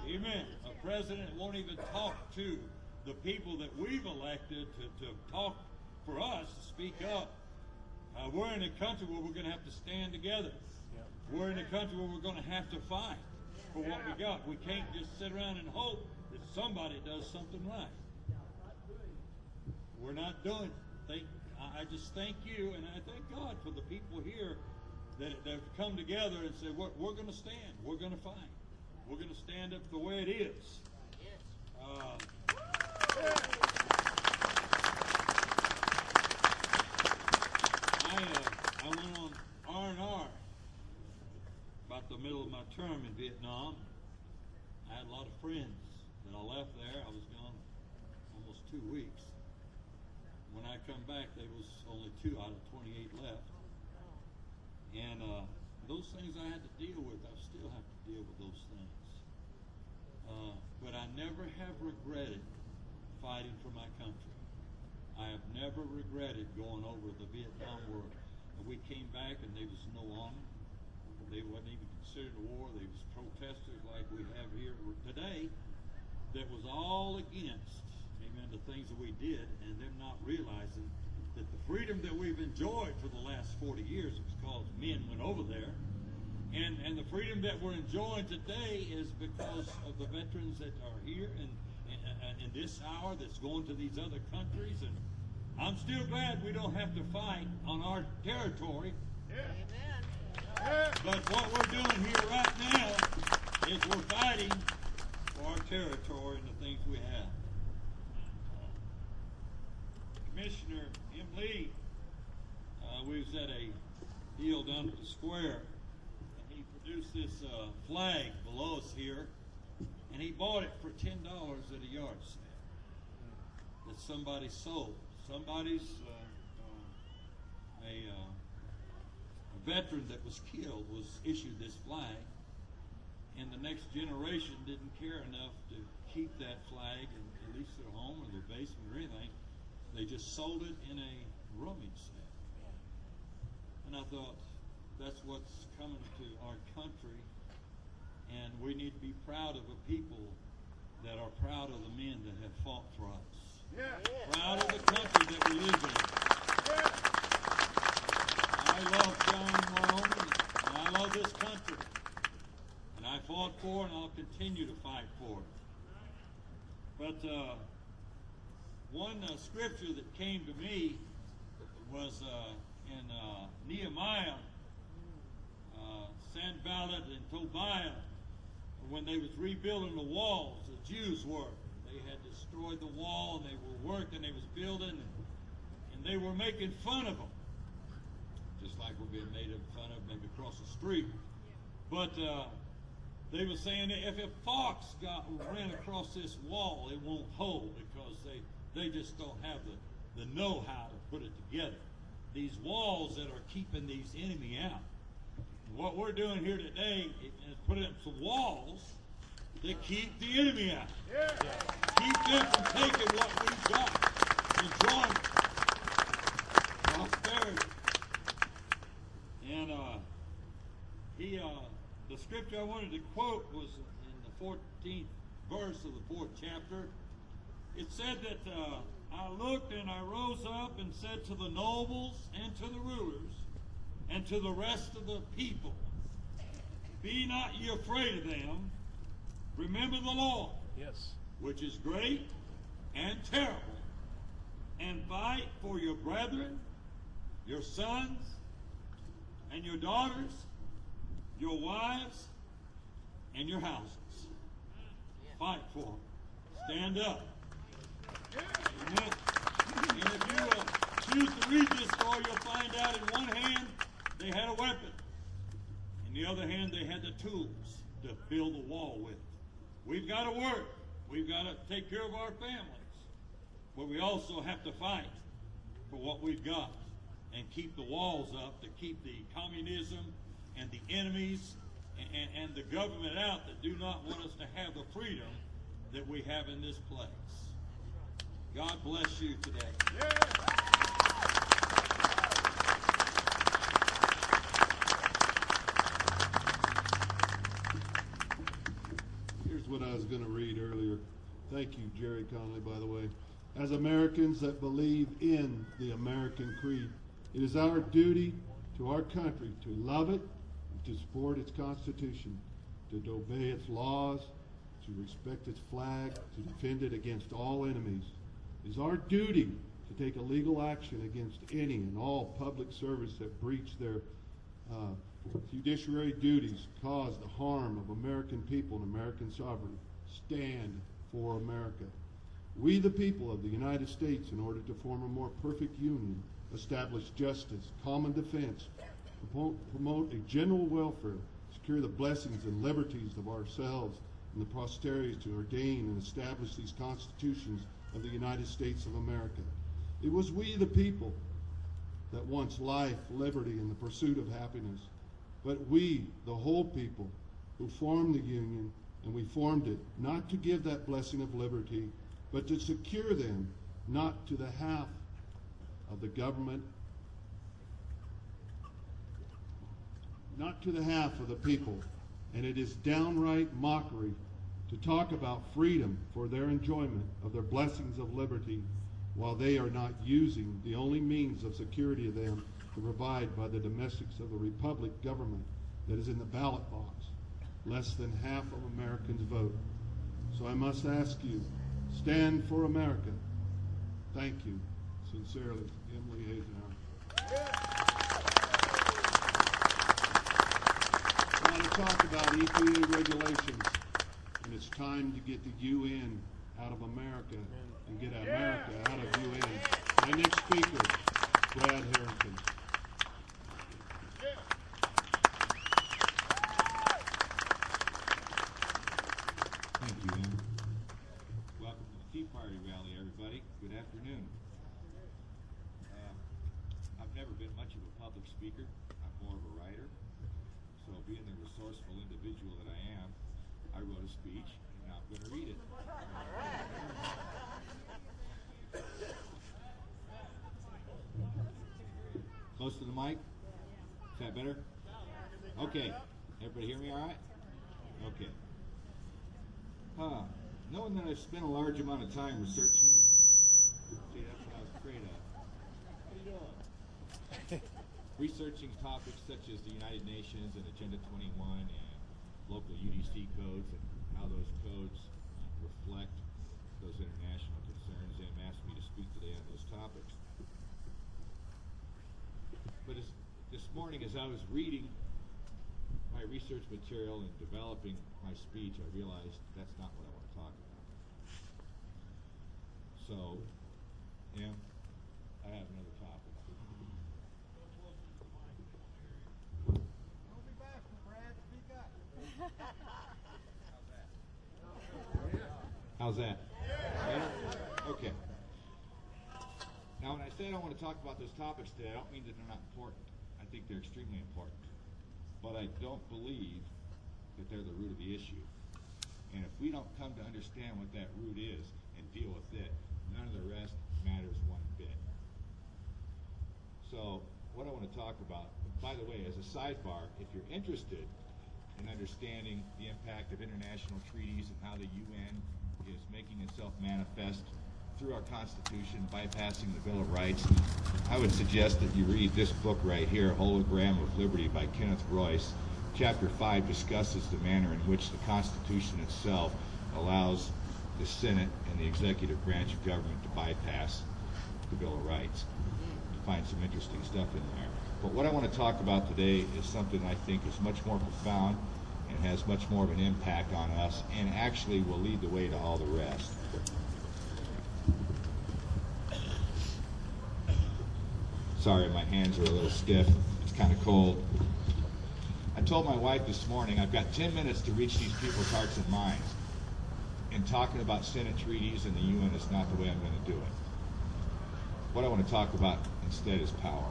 Amen. A president won't even talk to the people that we've elected to talk for us, to speak up. We're in a country where we're going to have to stand together. Yep. We're in a country where we're going to have to fight for what we got. We can't just sit around and hope that somebody does something right. We're not doing it. I just thank you, and I thank God for the people here that have come together and said, we're going to stand. We're going to fight. We're going to stand up the way it is. I went on R&R about the middle of my term in Vietnam. I had a lot of friends that I left there. I was gone almost 2 weeks. When I come back, there was only 2 out of 28 left. And those things I had to deal with, I still have to deal with those things. But I never have regretted fighting for my country. I have never regretted going over the Vietnam War. We came back and there was no army. They wasn't even considered a war. They was protesters like we have here today that was all against, amen, the things that we did, and them not realizing that the freedom that we've enjoyed for the last 40 years was because men went over there. And the freedom that we're enjoying today is because of the veterans that are here and in this hour that's going to these other countries. And I'm still glad we don't have to fight on our territory. Yeah. But what we're doing here right now is we're fighting for our territory and the things we have. Commissioner M. Lee, we was at a deal down at the square, and he produced this flag below us here, and he bought it for $10 at a yard sale that somebody sold. Somebody's a veteran that was killed was issued this flag, and the next generation didn't care enough to keep that flag in at least their home or their basement or anything. They just sold it in a rummage sale. And I thought, that's what's coming to our country, and we need to be proud of a people that are proud of the men that have fought for us. Yeah. Proud of the country that we live in. I love Cheyenne, Wyoming, and I love this country. And I fought for it, and I'll continue to fight for it. But one scripture that came to me was in Nehemiah. Sanballat and Tobiah when they was rebuilding the walls, the Jews were. They had destroyed the wall, and they were working, they was building, and they were making fun of them. Just like we're being made fun of maybe across the street. But they were saying that if a fox ran across this wall, it won't hold, because they just don't have the know-how to put it together. These walls that are keeping these enemy out. What we're doing here today is putting up some walls that keep the enemy out. Yeah. Keep them from taking what we've got, enjoyment, prosperity. And the scripture I wanted to quote was in the 14th verse of the 4th chapter. It said that I looked and I rose up and said to the nobles and to the rulers and to the rest of the people, be not ye afraid of them. Remember the Lord, Yes. which is great and terrible, and fight for your brethren, your sons, and your daughters, your wives, and your houses. Fight for them. Stand up. Amen. And if you choose to read this story, you'll find out in one hand they had a weapon. In the other hand, they had the tools to build the wall with. We've got to work. We've got to take care of our families. But we also have to fight for what we've got and keep the walls up, to keep the communism and the enemies and the government out that do not want us to have the freedom that we have in this place. God bless you today. Yeah. Here's what I was going to read earlier. Thank you, Jerry Conley, by the way. As Americans that believe in the American creed, it is our duty to our country to love it, to support its Constitution, to obey its laws, to respect its flag, to defend it against all enemies. It is our duty to take a legal action against any and all public servants that breach their judiciary duties, cause the harm of American people and American sovereignty. Stand for America. We, the people of the United States, in order to form a more perfect union, establish justice, common defense, promote a general welfare, secure the blessings and liberties of ourselves and the posterity, to ordain and establish these constitutions of the United States of America. It was we, the people, that wants life, liberty, and the pursuit of happiness. But we, the whole people, who formed the Union, and we formed it not to give that blessing of liberty, but to secure them, not to the half of the government, not to the half of the people. And it is downright mockery to talk about freedom for their enjoyment of their blessings of liberty, while they are not using the only means of security of them to provide by the domestics of the republic government that is in the ballot box. Less than half of Americans vote. So I must ask you, stand for America. Thank you. Sincerely, Emily Hazenauer. I want to talk about EPA regulations, and it's time to get the UN out of America and get America out of UN. My next speaker, Brad Harrington. Thank you, Em. Welcome to the Tea Party rally, everybody. Good afternoon. I've never been much of a public speaker. I'm more of a writer. So being the resourceful individual that I am, I wrote a speech, and now I'm going to read it. Close to the mic? Is that better? Okay. Everybody hear me all right? Okay. Knowing that I've spent a large amount of time researching, see, that's what I was afraid of. How you doing? Researching topics such as the United Nations and Agenda 21 and local UDC codes and how those codes reflect those international concerns, and asked me to speak today on those topics. But this morning, as I was reading my my research material and developing my speech, I realized that's not what I want to talk about. So, Em, I have another topic. How's that? Yeah? Okay. Now, when I say I don't want to talk about those topics today, I don't mean that they're not important. I think they're extremely important. But I don't believe that they're the root of the issue. And if we don't come to understand what that root is and deal with it, none of the rest matters one bit. So, what I want to talk about, by the way, as a sidebar, if you're interested in understanding the impact of international treaties and how the UN is making itself manifest through our Constitution, bypassing the Bill of Rights, I would suggest that you read this book right here, Hologram of Liberty by Kenneth Royce. Chapter 5 discusses the manner in which the Constitution itself allows the Senate and the executive branch of government to bypass the Bill of Rights. You find some interesting stuff in there. But what I want to talk about today is something I think is much more profound and has much more of an impact on us and actually will lead the way to all the rest. Sorry, my hands are a little stiff. It's kind of cold. I told my wife this morning I've got 10 minutes to reach these people's hearts and minds. And talking about Senate treaties and the UN is not the way I'm going to do it. What I want to talk about instead is power.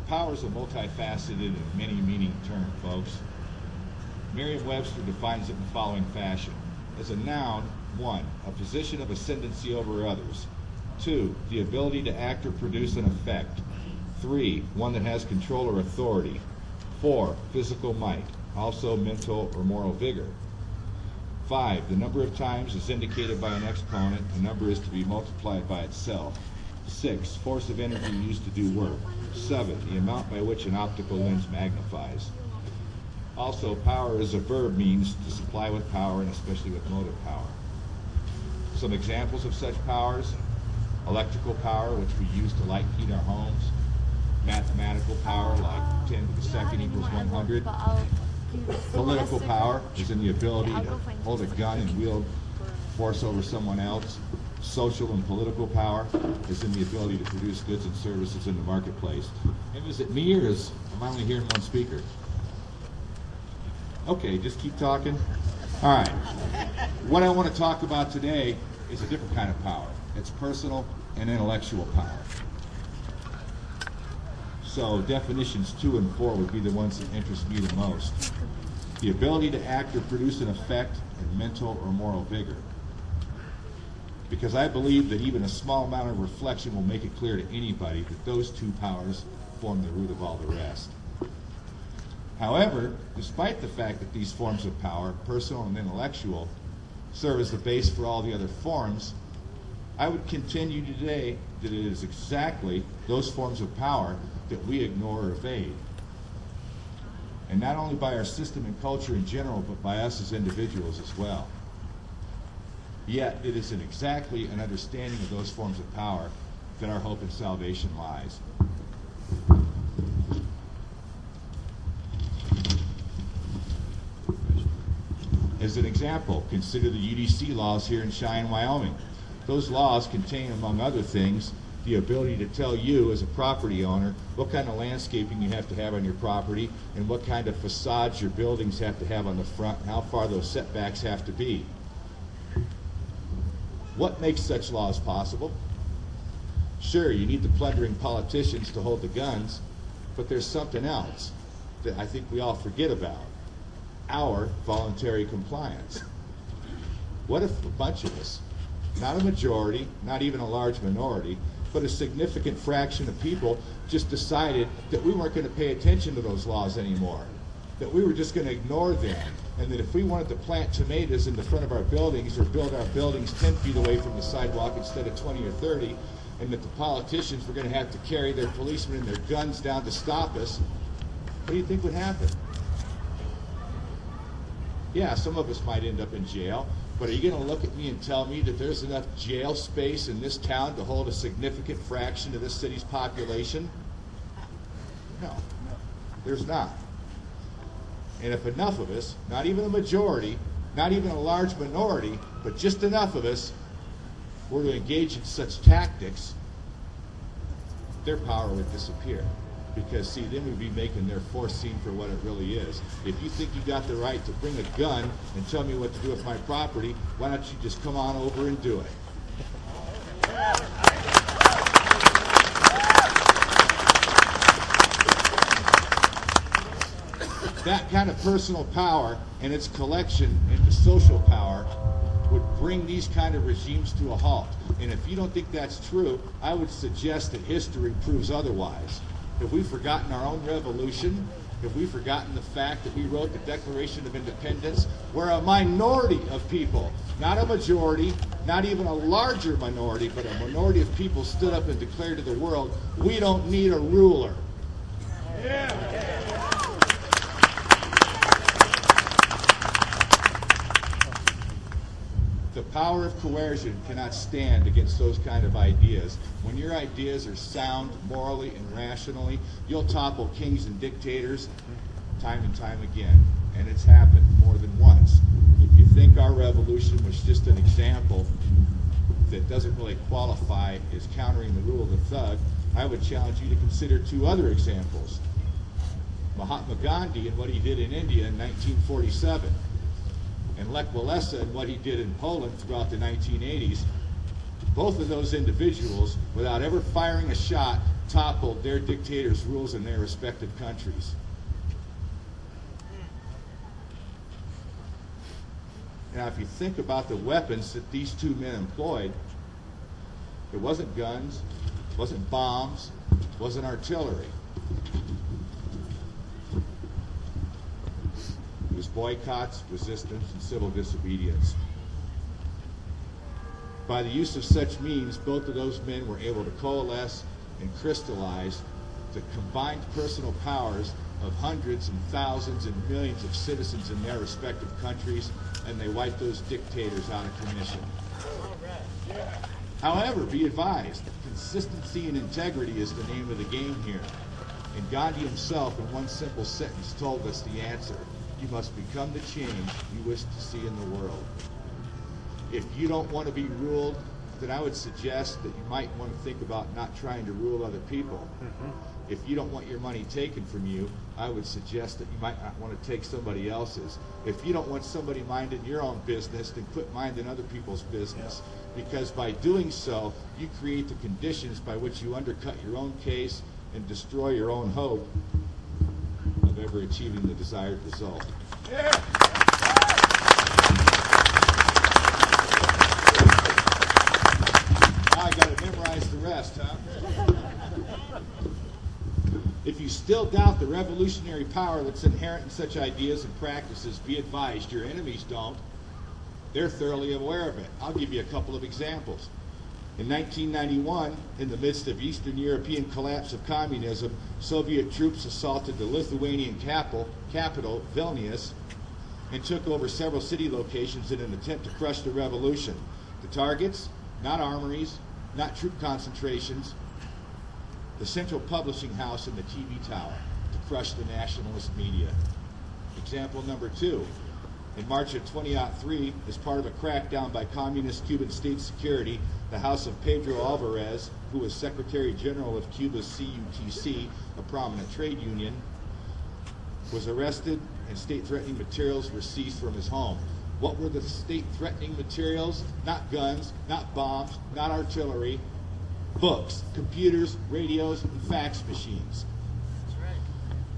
Power is a multifaceted and many-meaning term, folks. Merriam-Webster defines it in the following fashion. As a noun, 1, a position of ascendancy over others. 2, the ability to act or produce an effect. 3, one that has control or authority. 4, physical might, also mental or moral vigor. 5, the number of times is indicated by an exponent. The number is to be multiplied by itself. 6, force of energy used to do work. 7, the amount by which an optical lens magnifies. Also, power as a verb means to supply with power, and especially with motive power. Some examples of such powers: electrical power, which we use to light and heat our homes; mathematical power, like 10 to the second equals 100. Political power is in the ability to hold a gun and wield force over someone else. Social and political power is in the ability to produce goods and services in the marketplace. And is it me, or am I only hearing one speaker? Okay, just keep talking. All right. What I want to talk about today is a different kind of power. It's personal and intellectual power. So definitions 2 and 4 would be the ones that interest me the most. The ability to act or produce an effect, and mental or moral vigor. Because I believe that even a small amount of reflection will make it clear to anybody that those two powers form the root of all the rest. However, despite the fact that these forms of power, personal and intellectual, serve as the base for all the other forms, I would continue today that it is exactly those forms of power that we ignore or evade. And not only by our system and culture in general, but by us as individuals as well. Yet, it is in exactly an understanding of those forms of power that our hope and salvation lies. As an example, consider the UDC laws here in Cheyenne, Wyoming. Those laws contain, among other things, the ability to tell you as a property owner what kind of landscaping you have to have on your property and what kind of facades your buildings have to have on the front and how far those setbacks have to be. What makes such laws possible? Sure, you need the plundering politicians to hold the guns, but there's something else that I think we all forget about: our voluntary compliance. What if a bunch of us, not a majority, not even a large minority, but a significant fraction of people just decided that we weren't going to pay attention to those laws anymore, that we were just going to ignore them, and that if we wanted to plant tomatoes in the front of our buildings or build our buildings 10 feet away from the sidewalk instead of 20 or 30, and that the politicians were going to have to carry their policemen and their guns down to stop us, what do you think would happen? Yeah, some of us might end up in jail, but are you going to look at me and tell me that there's enough jail space in this town to hold a significant fraction of this city's population? No, there's not. And if enough of us, not even a majority, not even a large minority, but just enough of us were to engage in such tactics, their power would disappear. Because, see, then we'd be making their force seem for what it really is. If you think you got the right to bring a gun and tell me what to do with my property, why don't you just come on over and do it? That kind of personal power and its collection into social power would bring these kind of regimes to a halt. And if you don't think that's true, I would suggest that history proves otherwise. Have we forgotten our own revolution? Have we forgotten the fact that we wrote the Declaration of Independence, where a minority of people, not a majority, not even a larger minority, but a minority of people stood up and declared to the world, we don't need a ruler. The power of coercion cannot stand against those kind of ideas. When your ideas are sound morally and rationally, you'll topple kings and dictators time and time again. And it's happened more than once. If you think our revolution was just an example that doesn't really qualify as countering the rule of the thug, I would challenge you to consider two other examples. Mahatma Gandhi and what he did in India in 1947. And Lech Walesa and what he did in Poland throughout the 1980s, both of those individuals, without ever firing a shot, toppled their dictators' rules in their respective countries. Now, if you think about the weapons that these two men employed, it wasn't guns, it wasn't bombs, it wasn't artillery. It was boycotts, resistance, and civil disobedience. By the use of such means, both of those men were able to coalesce and crystallize the combined personal powers of hundreds and thousands and millions of citizens in their respective countries, and they wiped those dictators out of commission. However, be advised, consistency and integrity is the name of the game here. And Gandhi himself, in one simple sentence, told us the answer. You must become the change you wish to see in the world. If you don't want to be ruled, then I would suggest that you might want to think about not trying to rule other people. If you don't want your money taken from you, I would suggest that you might not want to take somebody else's. If you don't want somebody minding your own business, then quit minding other people's business. Because by doing so, you create the conditions by which you undercut your own case and destroy your own hope of ever achieving the desired result. Now I got to memorize the rest, huh? If you still doubt the revolutionary power that's inherent in such ideas and practices, be advised your enemies don't. They're thoroughly aware of it. I'll give you a couple of examples. In 1991, in the midst of Eastern European collapse of communism, Soviet troops assaulted the Lithuanian capital, Vilnius, and took over several city locations in an attempt to crush the revolution. The targets, not armories, not troop concentrations, the central publishing house and the TV tower to crush the nationalist media. Example number two. In March of 2003, as part of a crackdown by communist Cuban state security, the house of Pedro Alvarez, who was Secretary General of Cuba's CUTC, a prominent trade union, was arrested and state-threatening materials were seized from his home. What were the state-threatening materials? Not guns, not bombs, not artillery, books, computers, radios, and fax machines.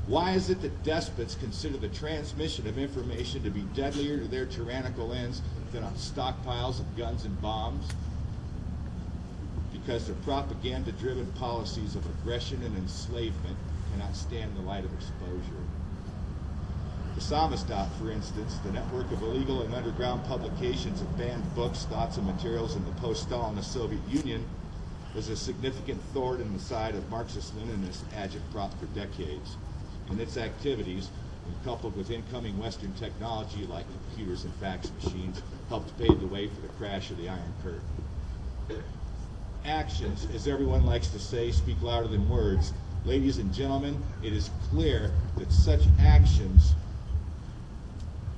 Why is it that despots consider the transmission of information to be deadlier to their tyrannical ends than on stockpiles of guns and bombs? Because their propaganda-driven policies of aggression and enslavement cannot stand the light of exposure. The Samizdat, for instance, the network of illegal and underground publications of banned books, thoughts, and materials in the post-Stalinist Soviet Union, was a significant thorn in the side of Marxist-Leninist agitprop for decades. And its activities, when coupled with incoming Western technology like computers and fax machines, helped pave the way for the crash of the Iron Curtain. Actions, as everyone likes to say, speak louder than words. Ladies and gentlemen, it is clear that such actions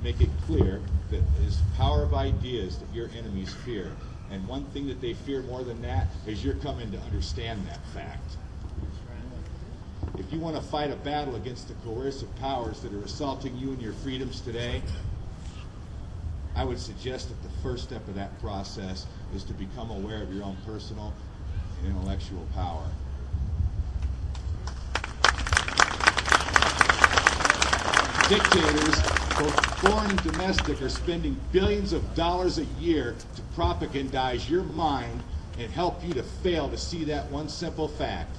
make it clear that it is power of ideas that your enemies fear. And one thing that they fear more than that is you're coming to understand that fact. If you want to fight a battle against the coercive powers that are assaulting you and your freedoms today, I would suggest that the first step of that process is to become aware of your own personal and intellectual power. Dictators, both foreign and domestic, are spending billions of dollars a year to propagandize your mind and help you to fail to see that one simple fact,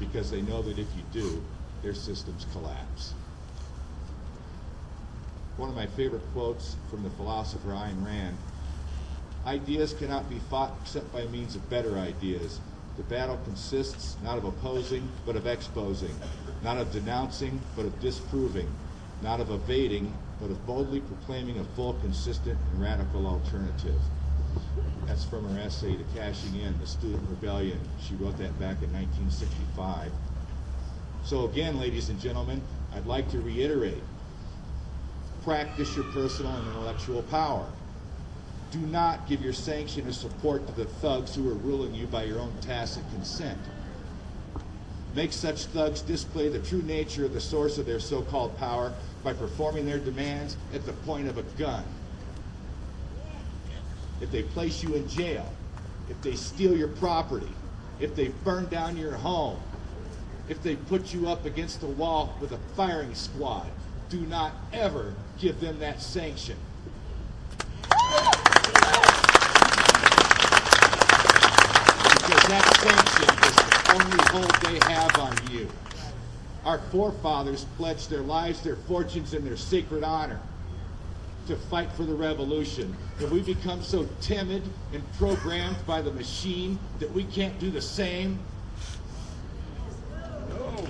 because they know that if you do, their systems collapse. One of my favorite quotes from the philosopher Ayn Rand: ideas cannot be fought except by means of better ideas. The battle consists not of opposing, but of exposing, not of denouncing, but of disproving, not of evading, but of boldly proclaiming a full, consistent, and radical alternative. That's from her essay, The Cashing In, The Student Rebellion. She wrote that back in 1965. So again, ladies and gentlemen, I'd like to reiterate: practice your personal and intellectual power. Do not give your sanction or support to the thugs who are ruling you by your own tacit consent. Make such thugs display the true nature of the source of their so-called power by performing their demands at the point of a gun. If they place you in jail, if they steal your property, if they burn down your home, if they put you up against the wall with a firing squad, do not ever give them that sanction. Because that sanction is the only hold they have on you. Our forefathers pledged their lives, their fortunes, and their sacred honor to fight for the revolution. Have we become so timid and programmed by the machine that we can't do the same? No.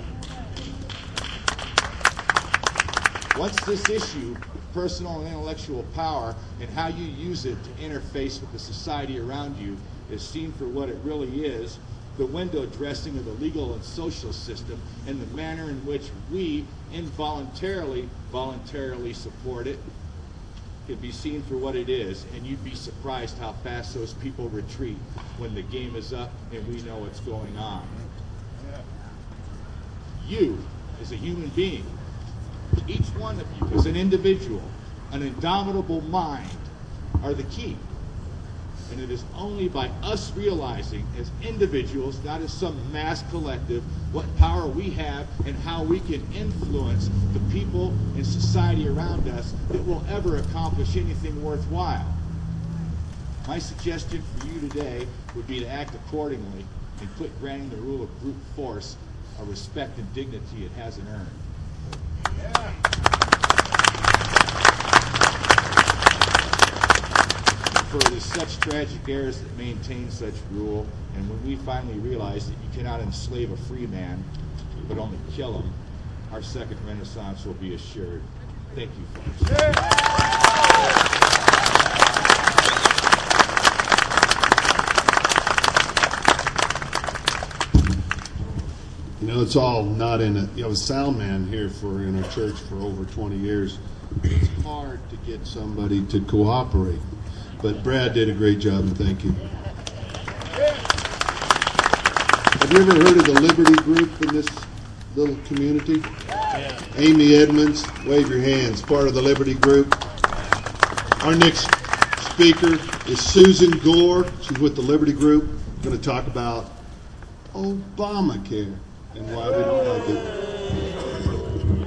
Once this issue, personal and intellectual power, and how you use it to interface with the society around you, is seen for what it really is, the window dressing of the legal and social system, and the manner in which we voluntarily support it, can be seen for what it is, and you'd be surprised how fast those people retreat when the game is up and we know what's going on. You, as a human being, each one of you as an individual, an indomitable mind, are the key. And it is only by us realizing as individuals, not as some mass collective, what power we have and how we can influence the people and society around us that we'll ever accomplish anything worthwhile. My suggestion for you today would be to act accordingly and quit granting the rule of brute force a respect and dignity it hasn't earned. For it is such tragic errors that maintain such rule, and when we finally realize that you cannot enslave a free man, but only kill him, our second renaissance will be assured. Thank you, folks. You know, it's all not in it. I was sound man here in our church for over 20 years. It's hard to get somebody to cooperate. But Brad did a great job, and thank you. Have you ever heard of the Liberty Group in this little community? Yeah. Amy Edmonds, wave your hands, part of the Liberty Group. Our next speaker is Susan Gore. She's with the Liberty Group. We're going to talk about Obamacare and why we don't like it,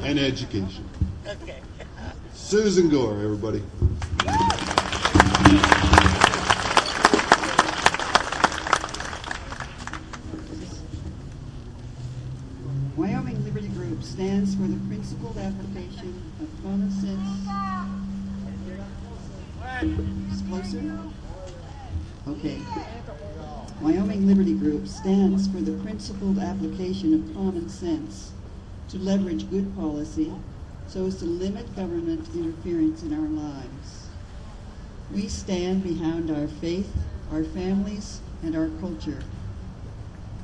and education. Okay. Susan Gore, everybody. Wyoming Liberty Group stands for the principled application of common sense. It's closer? Okay. Wyoming Liberty Group stands for the principled application of common sense to leverage good policy so as to limit government interference in our lives. We stand behind our faith, our families, and our culture.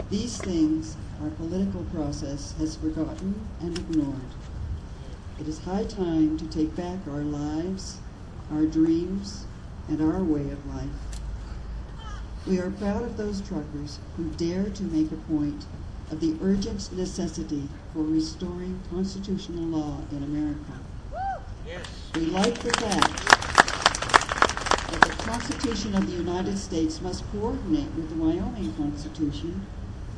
These things our political process has forgotten and ignored. It is high time to take back our lives, our dreams, and our way of life. We are proud of those truckers who dare to make a point of the urgent necessity for restoring constitutional law in America. We like the fact that the Constitution of the United States must coordinate with the Wyoming Constitution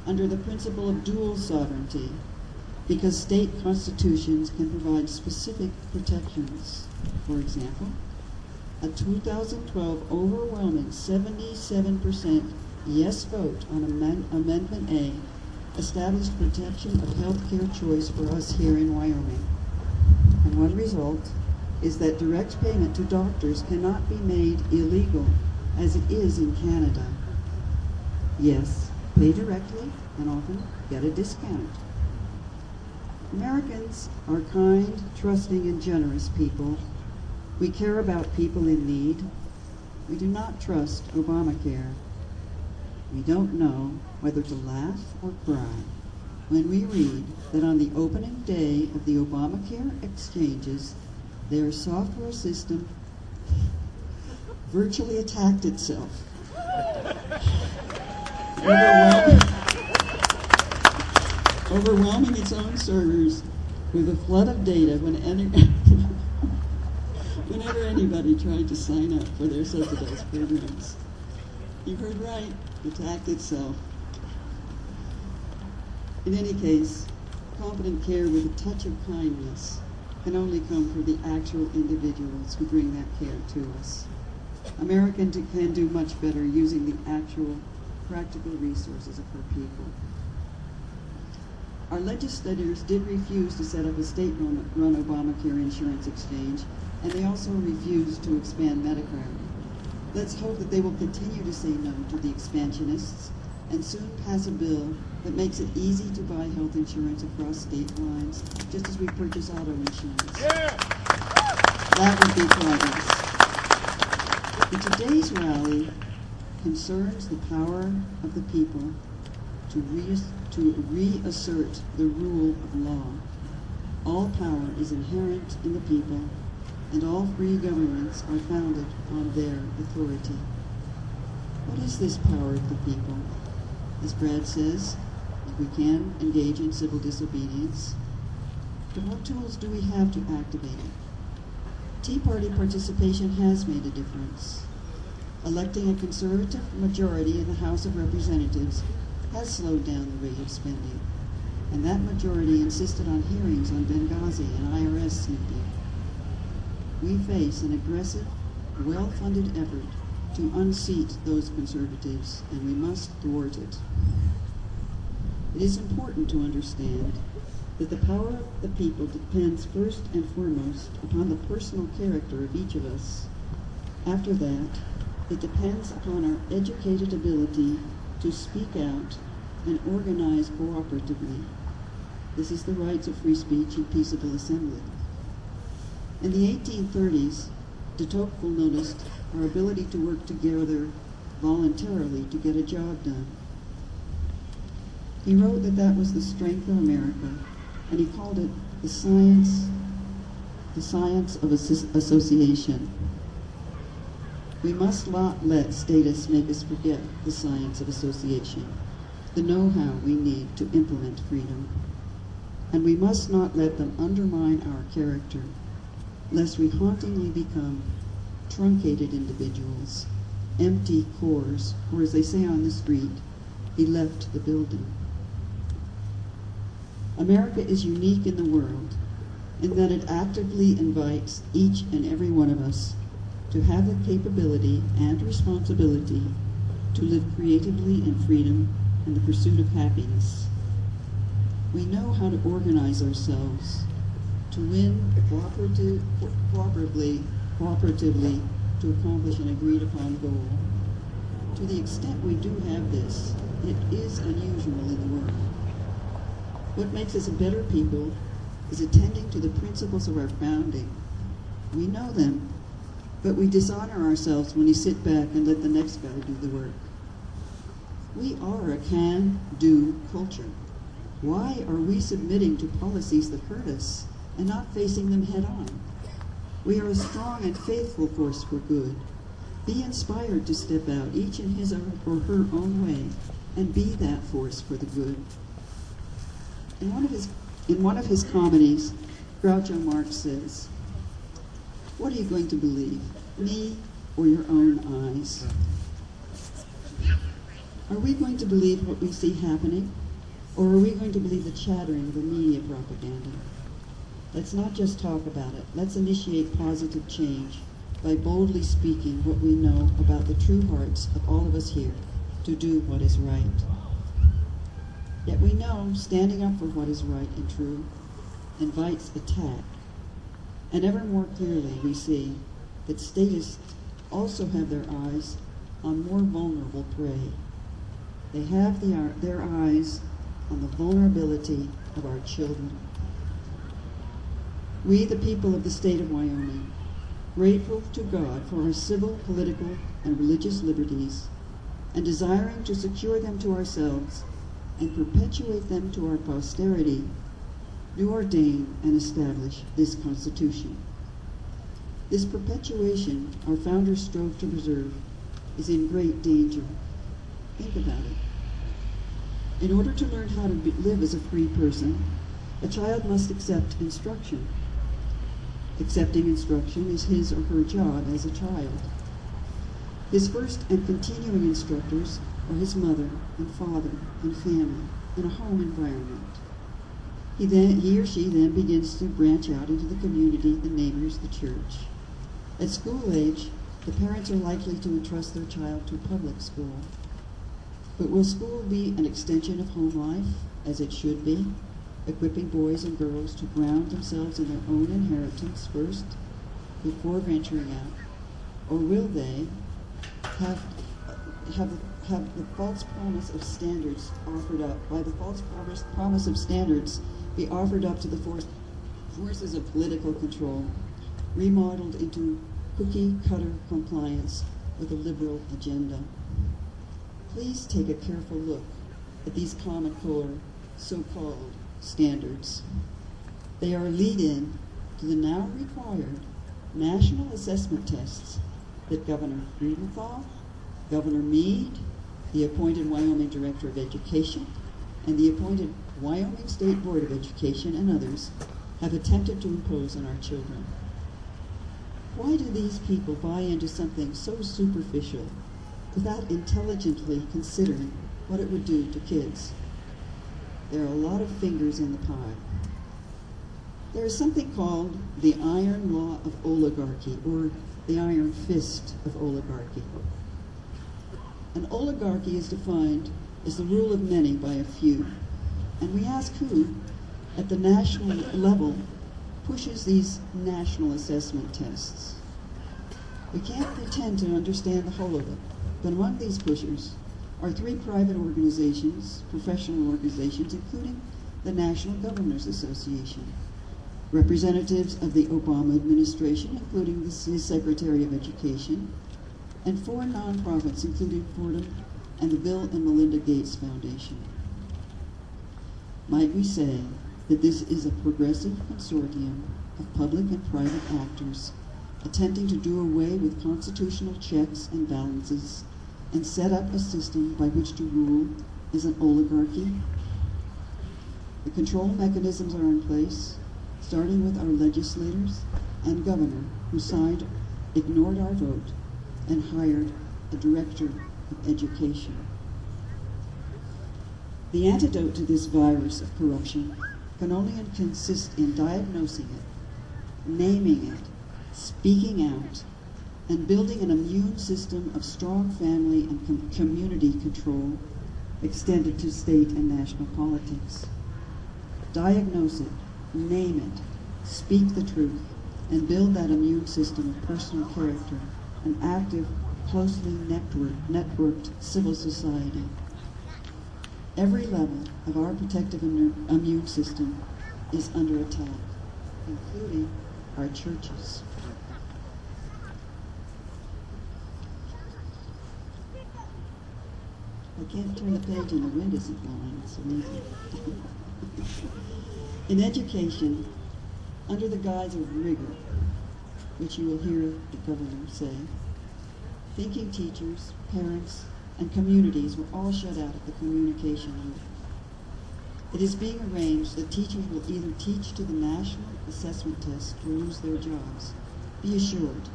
under the principle of dual sovereignty, because state constitutions can provide specific protections. For example, a 2012 overwhelming 77% yes vote on Amendment A established protection of health care choice for us here in Wyoming. And one result is that direct payment to doctors cannot be made illegal as it is in Canada. Yes, pay directly and often get a discount. Americans are kind, trusting, and generous people. We care about people in need. We do not trust Obamacare. We don't know whether to laugh or cry when we read that on the opening day of the Obamacare exchanges, their software system virtually attacked itself. Overwhelming its own servers with a flood of data whenever anybody tried to sign up for their subsidized programs. You heard right, attacked itself. In any case, competent care with a touch of kindness can only come from the actual individuals who bring that care to us. Americans can do much better using the actual practical resources of her people. Our legislators did refuse to set up a state-run Obamacare insurance exchange, and they also refused to expand Medicare. Let's hope that they will continue to say no to the expansionists and soon pass a bill that makes it easy to buy health insurance across state lines, just as we purchase auto insurance. Yeah. That would be progress. But today's rally concerns the power of the people to reassert the rule of law. All power is inherent in the people, and all free governments are founded on their authority. What is this power of the people? As Brad says, we can engage in civil disobedience, but what tools do we have to activate it? Tea Party participation has made a difference. Electing a conservative majority in the House of Representatives has slowed down the rate of spending, and that majority insisted on hearings on Benghazi and IRS snooping. We face an aggressive, well-funded effort to unseat those conservatives, and we must thwart it. It is important to understand that the power of the people depends first and foremost upon the personal character of each of us. After that, it depends upon our educated ability to speak out and organize cooperatively. This is the rights of free speech and peaceable assembly. In the 1830s, de Tocqueville noticed our ability to work together voluntarily to get a job done. He wrote that that was the strength of America, and he called it the science of association. We must not let statists make us forget the science of association, the know-how we need to implement freedom. And we must not let them undermine our character, lest we hauntingly become truncated individuals, empty cores, or as they say on the street, he left the building. America is unique in the world in that it actively invites each and every one of us to have the capability and responsibility to live creatively in freedom and the pursuit of happiness. We know how to organize ourselves to win cooperatively to accomplish an agreed upon goal. To the extent we do have this, it is unusual in the world. What makes us a better people is attending to the principles of our founding. We know them, but we dishonor ourselves when we sit back and let the next guy do the work. We are a can-do culture. Why are we submitting to policies that hurt us and not facing them head on. We are a strong and faithful force for good. Be inspired to step out, each in his or her own way, and be that force for the good. In one of his comedies, Groucho Marx says, "What are you going to believe, me or your own eyes?" Are we going to believe what we see happening, or are we going to believe the chattering of the media propaganda? Let's not just talk about it. Let's initiate positive change by boldly speaking what we know about the true hearts of all of us here to do what is right. Yet we know standing up for what is right and true invites attack. And ever more clearly we see that statists also have their eyes on more vulnerable prey. They have their eyes on the vulnerability of our children. We, the people of the state of Wyoming, grateful to God for our civil, political, and religious liberties, and desiring to secure them to ourselves and perpetuate them to our posterity, do ordain and establish this Constitution. This perpetuation our founders strove to preserve is in great danger. Think about it. In order to learn how to live as a free person, a child must accept instruction. Accepting instruction is his or her job as a child. His first and continuing instructors are his mother and father and family in a home environment. He or she then begins to branch out into the community, the neighbors, the church. At school age, the parents are likely to entrust their child to public school. But will school be an extension of home life, as it should be, equipping boys and girls to ground themselves in their own inheritance first, before venturing out? Or will they have the false promise of standards offered up, by the false promise of standards be offered up to the forces of political control, remodeled into cookie-cutter compliance with a liberal agenda? Please take a careful look at these Common Core so-called standards. They are a lead-in to the now required national assessment tests that Governor Freudenthal, Governor Meade, the appointed Wyoming Director of Education, and the appointed Wyoming State Board of Education and others have attempted to impose on our children. Why do these people buy into something so superficial without intelligently considering what it would do to kids? There are a lot of fingers in the pie. There is something called the iron law of oligarchy, or the iron fist of oligarchy. An oligarchy is defined as the rule of many by a few. And we ask who, at the national level, pushes these national assessment tests. We can't pretend to understand the whole of it, but among these pushers are three private organizations, professional organizations, including the National Governors Association, representatives of the Obama administration, including the Secretary of Education, and four nonprofits, including Fordham and the Bill and Melinda Gates Foundation. Might we say that this is a progressive consortium of public and private actors attempting to do away with constitutional checks and balances and set up a system by which to rule as an oligarchy? The control mechanisms are in place, starting with our legislators and governor, who ignored our vote, and hired a director of education. The antidote to this virus of corruption can only consist in diagnosing it, naming it, speaking out, and building an immune system of strong family and community control extended to state and national politics. Diagnose it, name it, speak the truth, and build that immune system of personal character, an active, closely networked civil society. Every level of our protective immune system is under attack, including our churches. I can't turn the page and the wind isn't blowing. It's so easy. In education, under the guise of rigor, which you will hear the governor say. Thinking teachers, parents, and communities were all shut out of the communication unit. It is being arranged that teachers will either teach to the national assessment test or lose their jobs. Be assured,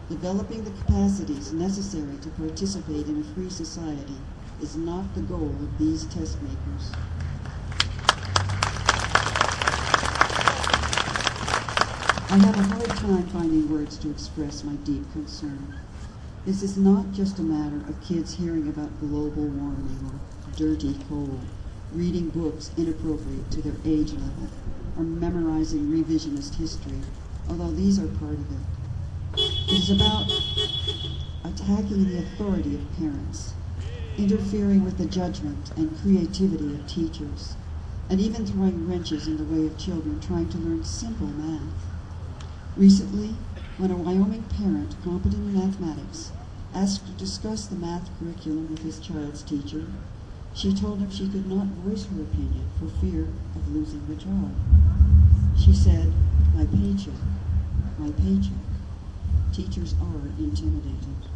developing the capacities necessary to participate in a free society is not the goal of these test makers. I have a hard time finding words to express my deep concern. This is not just a matter of kids hearing about global warming or dirty coal, reading books inappropriate to their age level, or memorizing revisionist history, although these are part of it. It is about attacking the authority of parents, interfering with the judgment and creativity of teachers, and even throwing wrenches in the way of children trying to learn simple math. Recently, when a Wyoming parent competent in mathematics asked to discuss the math curriculum with his child's teacher, she told him she could not voice her opinion for fear of losing her job. She said, "My paycheck, my paycheck." Teachers are intimidated.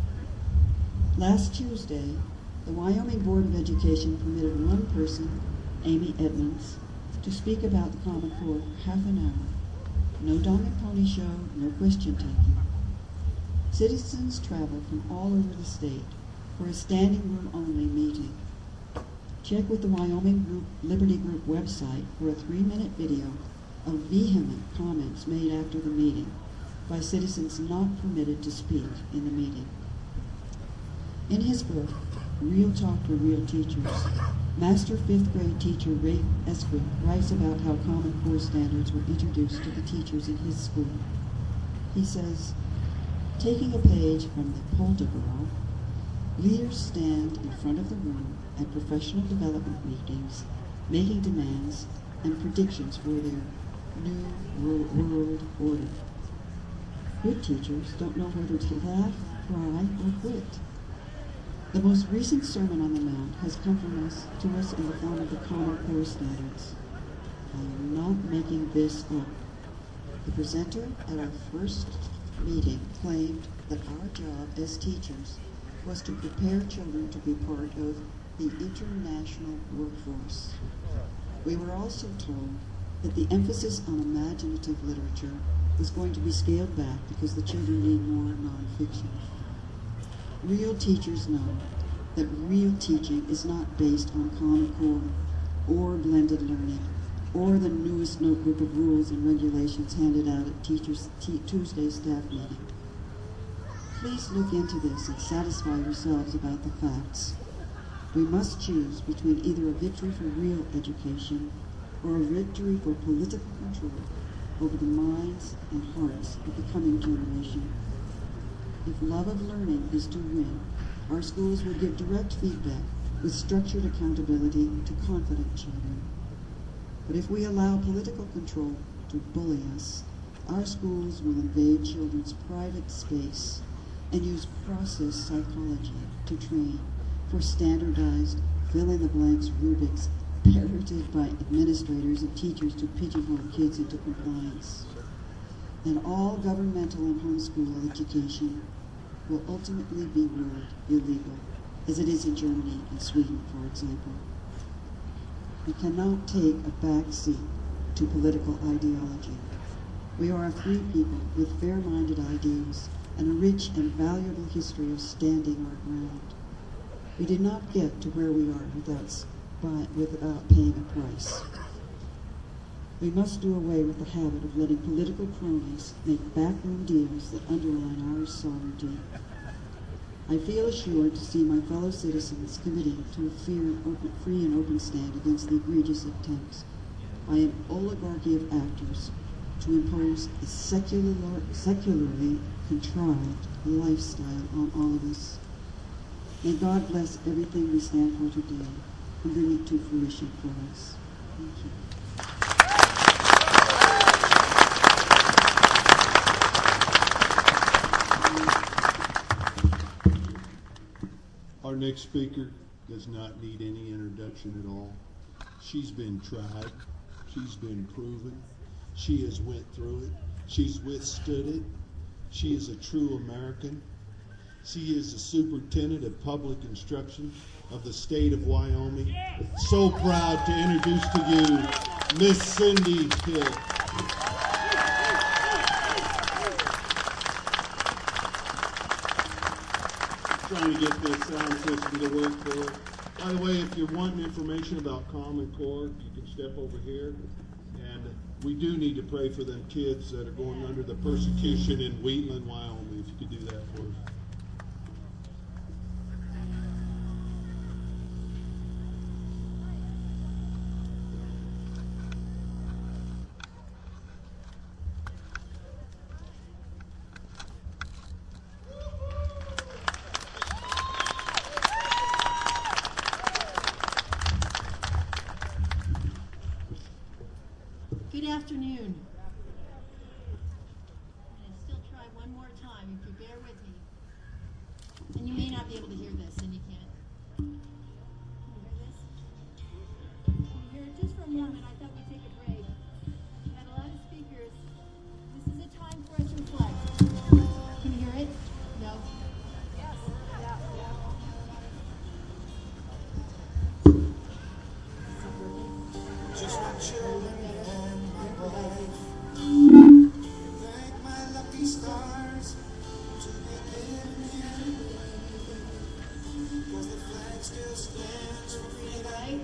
Last Tuesday, the Wyoming Board of Education permitted one person, Amy Edmonds, to speak about the Common Core half an hour. No dog and pony show, no question taking. Citizens traveled from all over the state for a standing room only meeting. Check with the Wyoming Liberty Group website for a 3-minute video of vehement comments made after the meeting by citizens not permitted to speak in the meeting. In his book, Real Talk for Real Teachers, Master 5th grade teacher Ray Esquith writes about how Common Core standards were introduced to the teachers in his school. He says, taking a page from the Poltergirl, leaders stand in front of the room at professional development meetings, making demands and predictions for their new world order. Good teachers don't know whether to laugh, cry, or quit. The most recent Sermon on the Mount has come from us to us in the form of the Common Core standards. I am not making this up. The presenter at our first meeting claimed that our job as teachers was to prepare children to be part of the international workforce. We were also told that the emphasis on imaginative literature was going to be scaled back because the children need more nonfiction. Real teachers know that real teaching is not based on Common Core or blended learning or the newest notebook of rules and regulations handed out at Teachers' Tuesday staff meeting. Please look into this and satisfy yourselves about the facts. We must choose between either a victory for real education or a victory for political control over the minds and hearts of the coming generation. If love of learning is to win, our schools will give direct feedback with structured accountability to confident children. But if we allow political control to bully us, our schools will invade children's private space and use process psychology to train for standardized fill-in-the-blanks rubrics parroted by administrators and teachers to pigeonhole kids into compliance. And all governmental and homeschool education will ultimately be ruled illegal, as it is in Germany and Sweden, for example. We cannot take a back seat to political ideology. We are a free people with fair-minded ideals and a rich and valuable history of standing our ground. We did not get to where we are without paying a price. We must do away with the habit of letting political cronies make backroom deals that undermine our sovereignty. I feel assured to see my fellow citizens committing to a free and open stand against the egregious attempts by an oligarchy of actors to impose a secularly contrived lifestyle on all of us. May God bless everything we stand for today and bring it to fruition for us. Thank you. Our next speaker does not need any introduction at all. She's been tried. She's been proven. She has went through it. She's withstood it. She is a true American. She is the superintendent of public instruction of the state of Wyoming. So proud to introduce to you Miss Cindy Hill. Trying to get this sound system to work for her. By the way, if you're wanting information about Common Core, you can step over here. And we do need to pray for them kids that are going under the persecution in Wheatland, Wyoming, if you could do that for us. Good afternoon. I'm going to still try one more time, if you bear with me. And you may not be able to hear this, and you can't. Can you hear this? Can you hear it? Just for a moment, I thought we'd take a break. We had a lot of speakers. This is a time for us to reflect. Can you hear it? No? Yes. Yeah. Just my children and my wife. Thank my lucky stars to be living in me. 'Cause the flag still stands for freedom,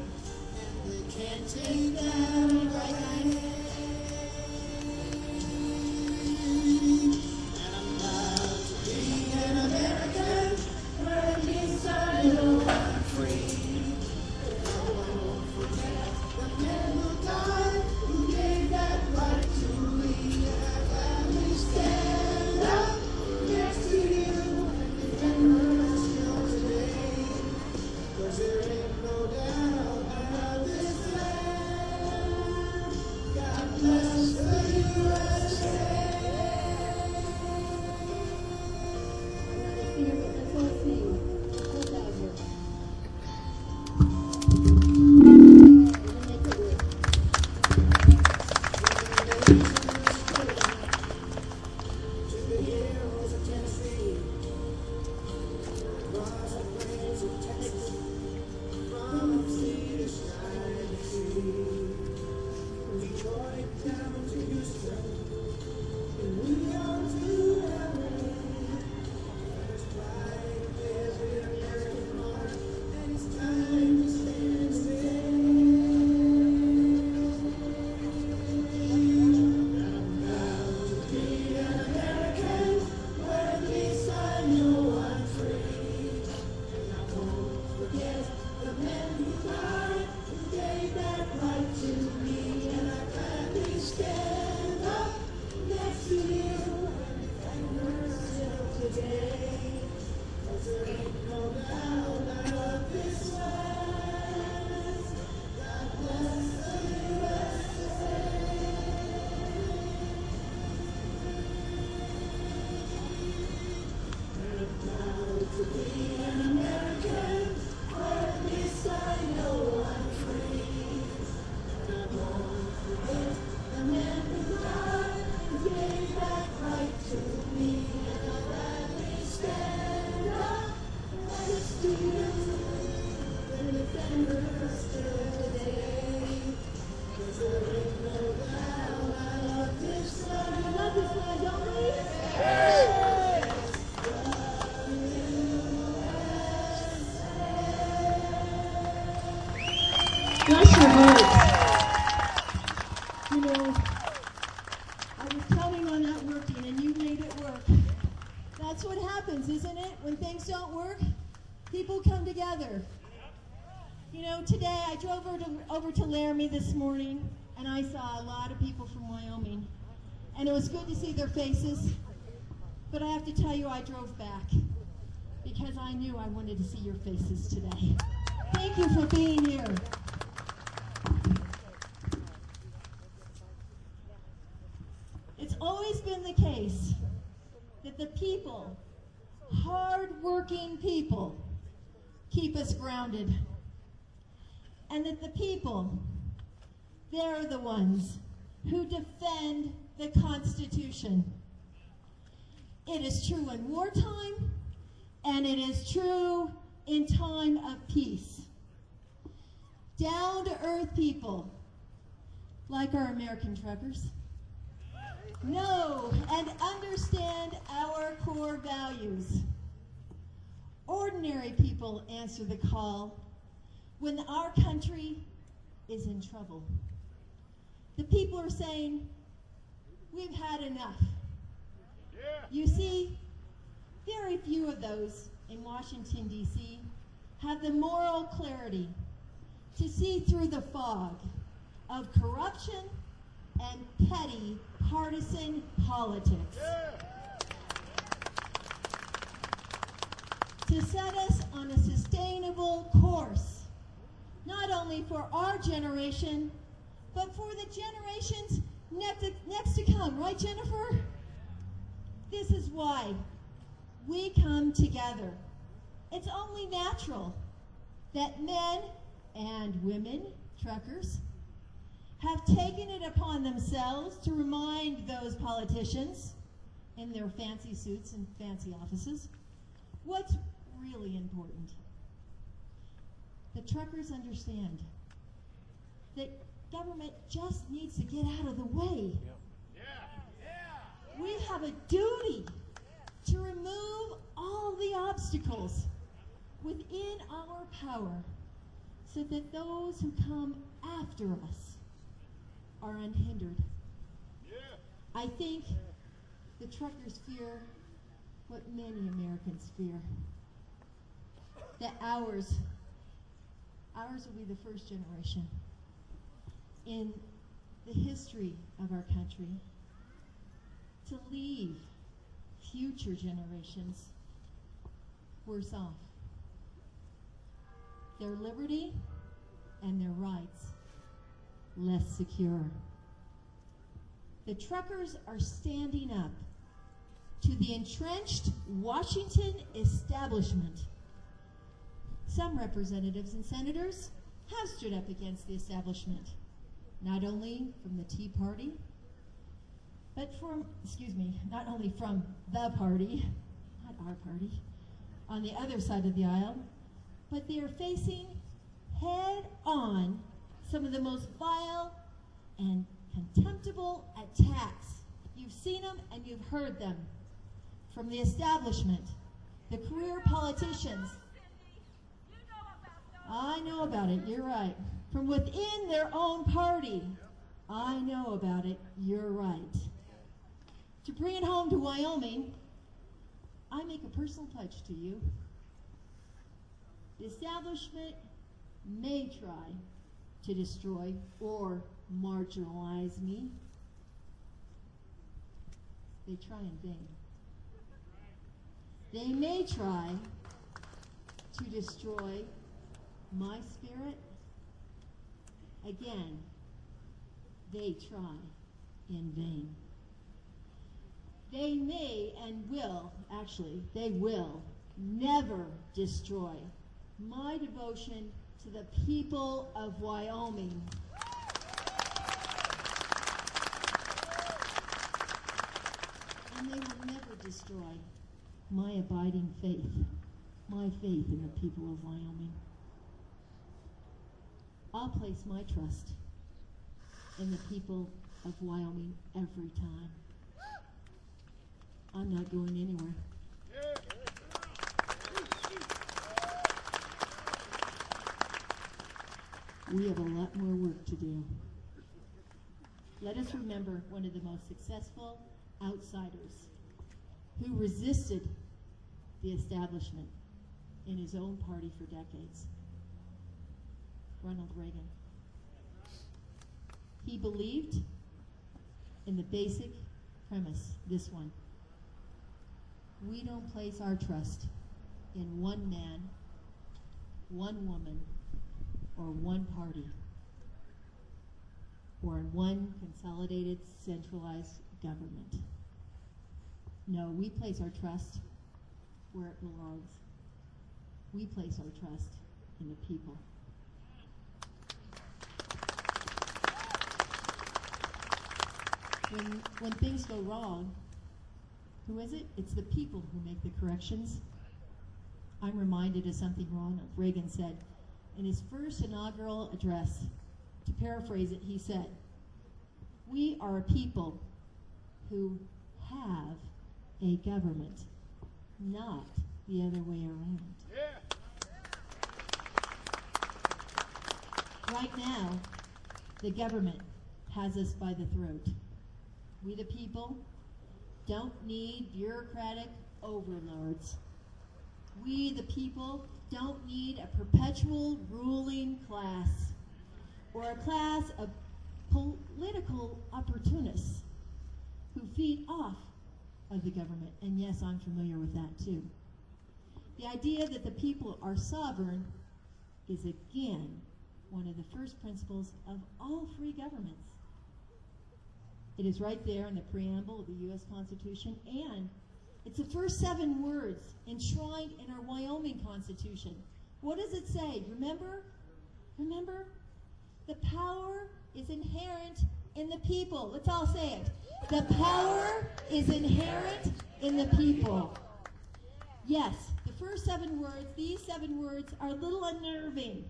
and they can't take that right away. And I'm proud to be an American, where at least I know I'm free. Bless your heart. You know, I was counting on that working, and you made it work. That's what happens, isn't it? When things don't work, people come together. You know, today I drove over to Laramie this morning, and I saw a lot of people from Wyoming. And it was good to see their faces. But I have to tell you, I drove back because I knew I wanted to see your faces today. Thank you for being here. It's always been the case that the people, hard-working people, keep us grounded. And that the people, they're the ones who defend the Constitution. It is true in wartime, and it is true in time of peace. Down-to-earth people, like our American truckers, know and understand our core values. Ordinary people answer the call when our country is in trouble. The people are saying, we've had enough. You see, very few of those in Washington, D.C. have the moral clarity to see through the fog of corruption and petty partisan politics. To set us on a sustainable course, not only for our generation, but for the generations next to come. Right, Jennifer? This is why we come together. It's only natural that men and women, truckers, have taken it upon themselves to remind those politicians in their fancy suits and fancy offices what's really important. The truckers understand that government just needs to get out of the way. We have a duty to remove all the obstacles within our power so that those who come after us are unhindered. I think the truckers fear what many Americans fear, that ours will be the first generation in the history of our country to leave future generations worse off. Their liberty and their rights less secure. The truckers are standing up to the entrenched Washington establishment. Some representatives and senators have stood up against the establishment, not only from the Tea Party, but not only from the party, not our party, on the other side of the aisle, but they are facing head-on some of the most vile and contemptible attacks. You've seen them and you've heard them from the establishment, the career politicians. I know about it, you're right. From within their own party, I know about it, you're right. To bring it home to Wyoming, I make a personal pledge to you. The establishment may try to destroy or marginalize me. They try in vain. They may try to destroy my spirit. Again, they try in vain. They may and will, actually, they will never destroy my devotion to the people of Wyoming. And they will never destroy my abiding faith, my faith in the people of Wyoming. I'll place my trust in the people of Wyoming every time. I'm not going anywhere. We have a lot more work to do. Let us remember one of the most successful outsiders who resisted the establishment in his own party for decades, Ronald Reagan. He believed in the basic premise, this one. We don't place our trust in one man, one woman, or one party, or in one consolidated, centralized government. No, we place our trust where it belongs. We place our trust in the people. when things go wrong, who is it? It's the people who make the corrections. I'm reminded of something Ronald Reagan said in his first inaugural address. To paraphrase it, he said, "We are a people who have a government, not the other way around." Right now, the government has us by the throat. We the people don't need bureaucratic overlords. We the people don't need a perpetual ruling class or a class of political opportunists who feed off of the government. And yes, I'm familiar with that too. The idea that the people are sovereign is again one of the first principles of all free governments. It is right there in the preamble of the U.S. Constitution, and it's the first 7 words enshrined in our Wyoming Constitution. What does it say? Remember? Remember? The power is inherent in the people. Let's all say it. The power is inherent in the people. Yes, the first 7 words, these 7 words are a little unnerving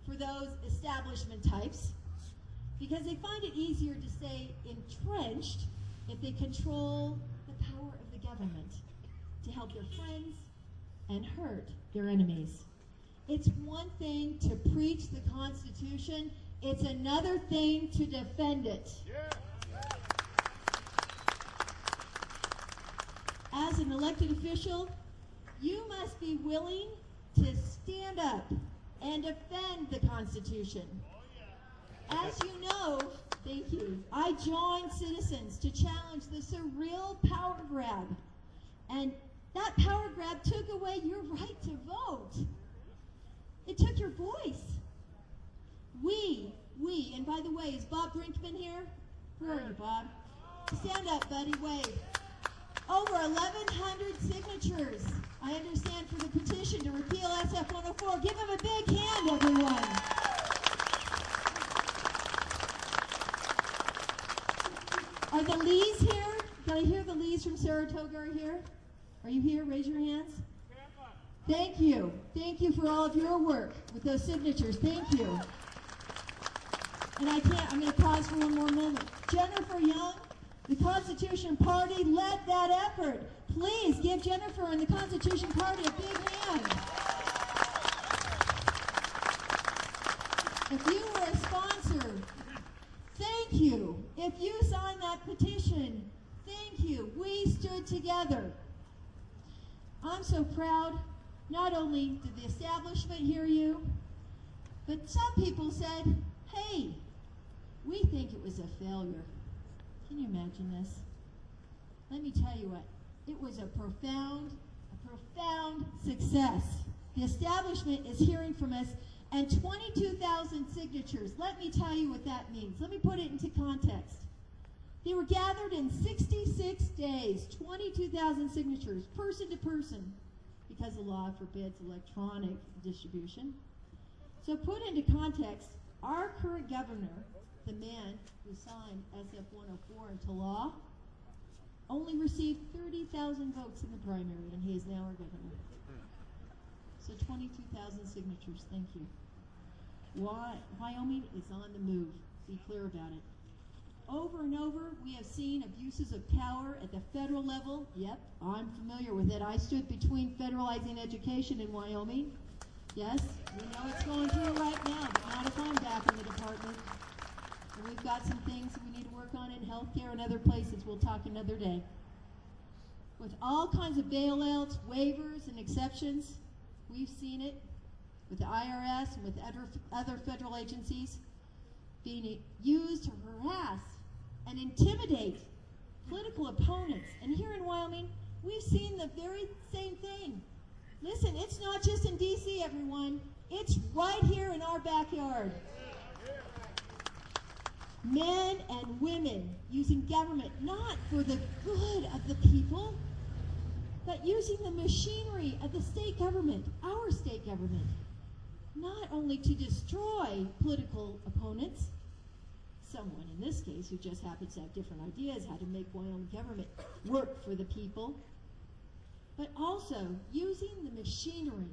for those establishment types because they find it easier to stay entrenched if they control the power of the government to help their friends and hurt their enemies. It's one thing to preach the Constitution, it's another thing to defend it. As an elected official, you must be willing to stand up and defend the Constitution. As you know, thank you, I joined citizens to challenge the surreal power grab. And that power grab took away your right to vote. It took your voice. We, and by the way, is Bob Brinkman here? Where are you, Bob? Stand up, buddy, wave. Over 1,100 signatures, I understand, for the petition to repeal SF 104. Give him a big hand, everyone. Are the Lees here? Can I hear the Lees from Saratoga are here? Are you here? Raise your hands. Thank you. Thank you for all of your work with those signatures. Thank you. And I'm going to pause for one more moment. Jennifer Young, the Constitution Party led that effort. Please give Jennifer and the Constitution Party a big hand. If you were a sponsor, thank you. If you signed that petition, thank you. We stood together. I'm so proud. Not only did the establishment hear you, but some people said, hey, we think it was a failure. Can you imagine this? Let me tell you what, it was a profound success. The establishment is hearing from us, and 22,000 signatures. Let me tell you what that means. Let me put it into context. They were gathered in 66 days, 22,000 signatures, person to person, because the law forbids electronic distribution. So put into context, our current governor, the man who signed SF 104 into law, only received 30,000 votes in the primary, and he is now our governor. So 22,000 signatures, thank you. Wyoming is on the move. Be clear about it. Over and over, we have seen abuses of power at the federal level. Yep, I'm familiar with it. I stood between federalizing education in Wyoming. Yes, we know it's going through it right now, but not if I'm back in the department. And we've got some things that we need to work on in healthcare and other places. We'll talk another day. With all kinds of bailouts, waivers, and exceptions, we've seen it with the IRS and with other federal agencies being used to harass and intimidate political opponents. And here in Wyoming, we've seen the very same thing. Listen, it's not just in D.C., everyone. It's right here in our backyard. Men and women using government not for the good of the people, but using the machinery of the state government, our state government, not only to destroy political opponents, someone in this case who just happens to have different ideas how to make Wyoming government work for the people, but also using the machinery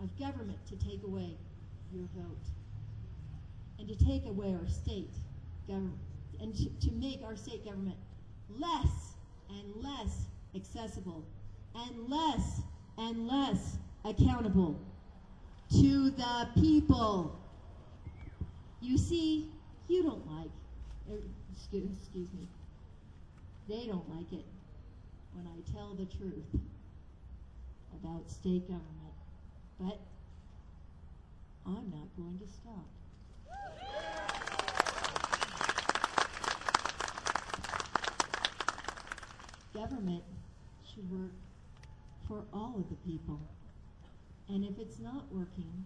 of government to take away your vote and to take away our state government and to make our state government less and less accessible and less accountable to the people. You see, you don't like, excuse me, they don't like it when I tell the truth about state government, but I'm not going to stop. Government should work for all of the people. And if it's not working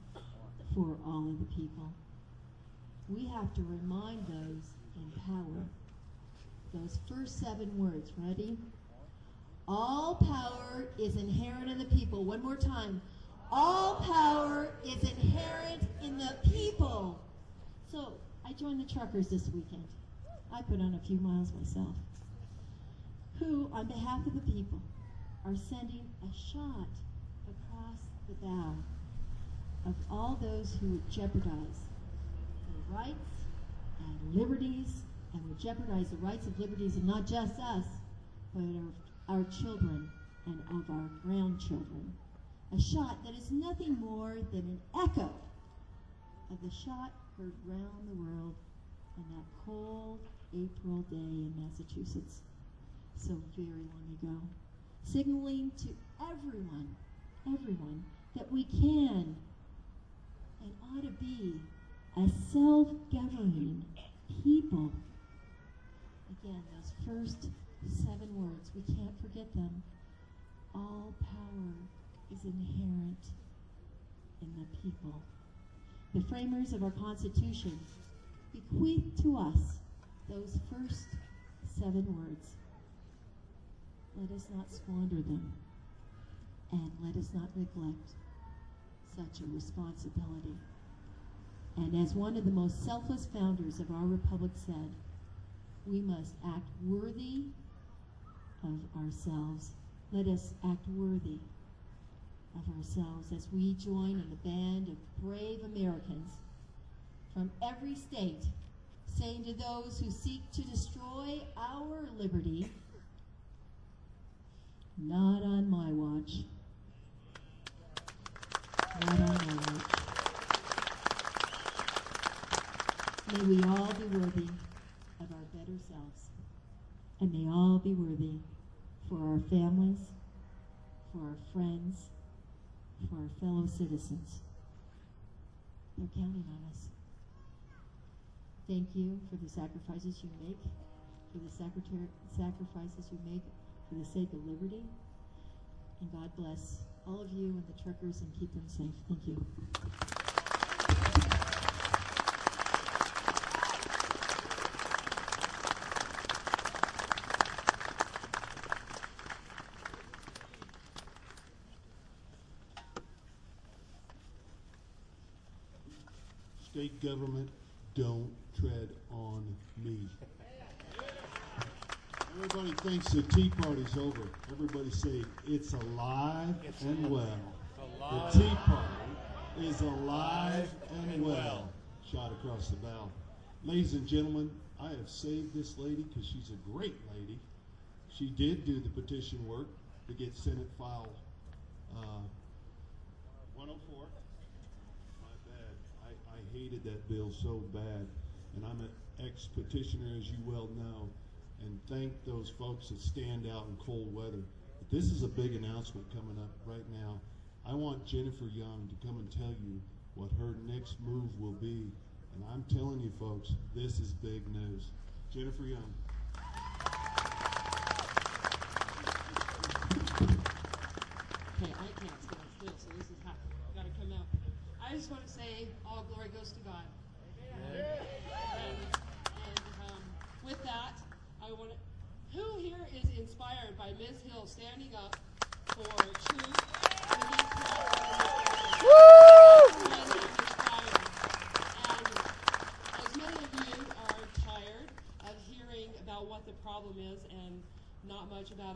for all of the people, we have to remind those in power, those first 7 words, ready? All power is inherent in the people. One more time. All power is inherent in the people. So I joined the truckers this weekend. I put on a few miles myself. Who, on behalf of the people, are sending a shot across the bow of all those who would jeopardize their rights and liberties, and would jeopardize the rights and liberties of not just us, but of our children and of our grandchildren. A shot that is nothing more than an echo of the shot heard round the world on that cold April day in Massachusetts, so very long ago, signaling to everyone that we can and ought to be a self-governing people. Again, those first 7 words, we can't forget them. All power is inherent in the people. The framers of our Constitution bequeathed to us those first 7 words. Let us not squander them, and let us not neglect such a responsibility. And as one of the most selfless founders of our republic said, we must act worthy of ourselves. Let us act worthy of ourselves as we join in the band of brave Americans from every state, saying to those who seek to destroy our liberty, not on my watch. Not on my watch. May we all be worthy of our better selves, and may all be worthy for our families, for our friends, for our fellow citizens. They're counting on us. Thank you for the sacrifices you make, for the sacrifices you make for the sake of liberty. And God bless all of you and the truckers and keep them safe. Thank you. State government, don't tread on me. Everybody thinks the Tea Party's over. Everybody say, it's alive and well. The Tea Party is alive and well. Shot across the bow. Ladies and gentlemen, I have saved this lady because she's a great lady. She did do the petition work to get Senate File 104. I hated that bill so bad, and I'm an ex-petitioner, as you well know, and thank those folks that stand out in cold weather. But this is a big announcement coming up right now. I want Jennifer Young to come and tell you what her next move will be, and I'm telling you folks, this is big news. Jennifer Young. Okay, I can't stand still, so this is hot. Gotta come out. I just want to say all glory goes to God. And with that, I want to. Who here is inspired by Ms. Hill standing up for truth? Woo! And as many of you are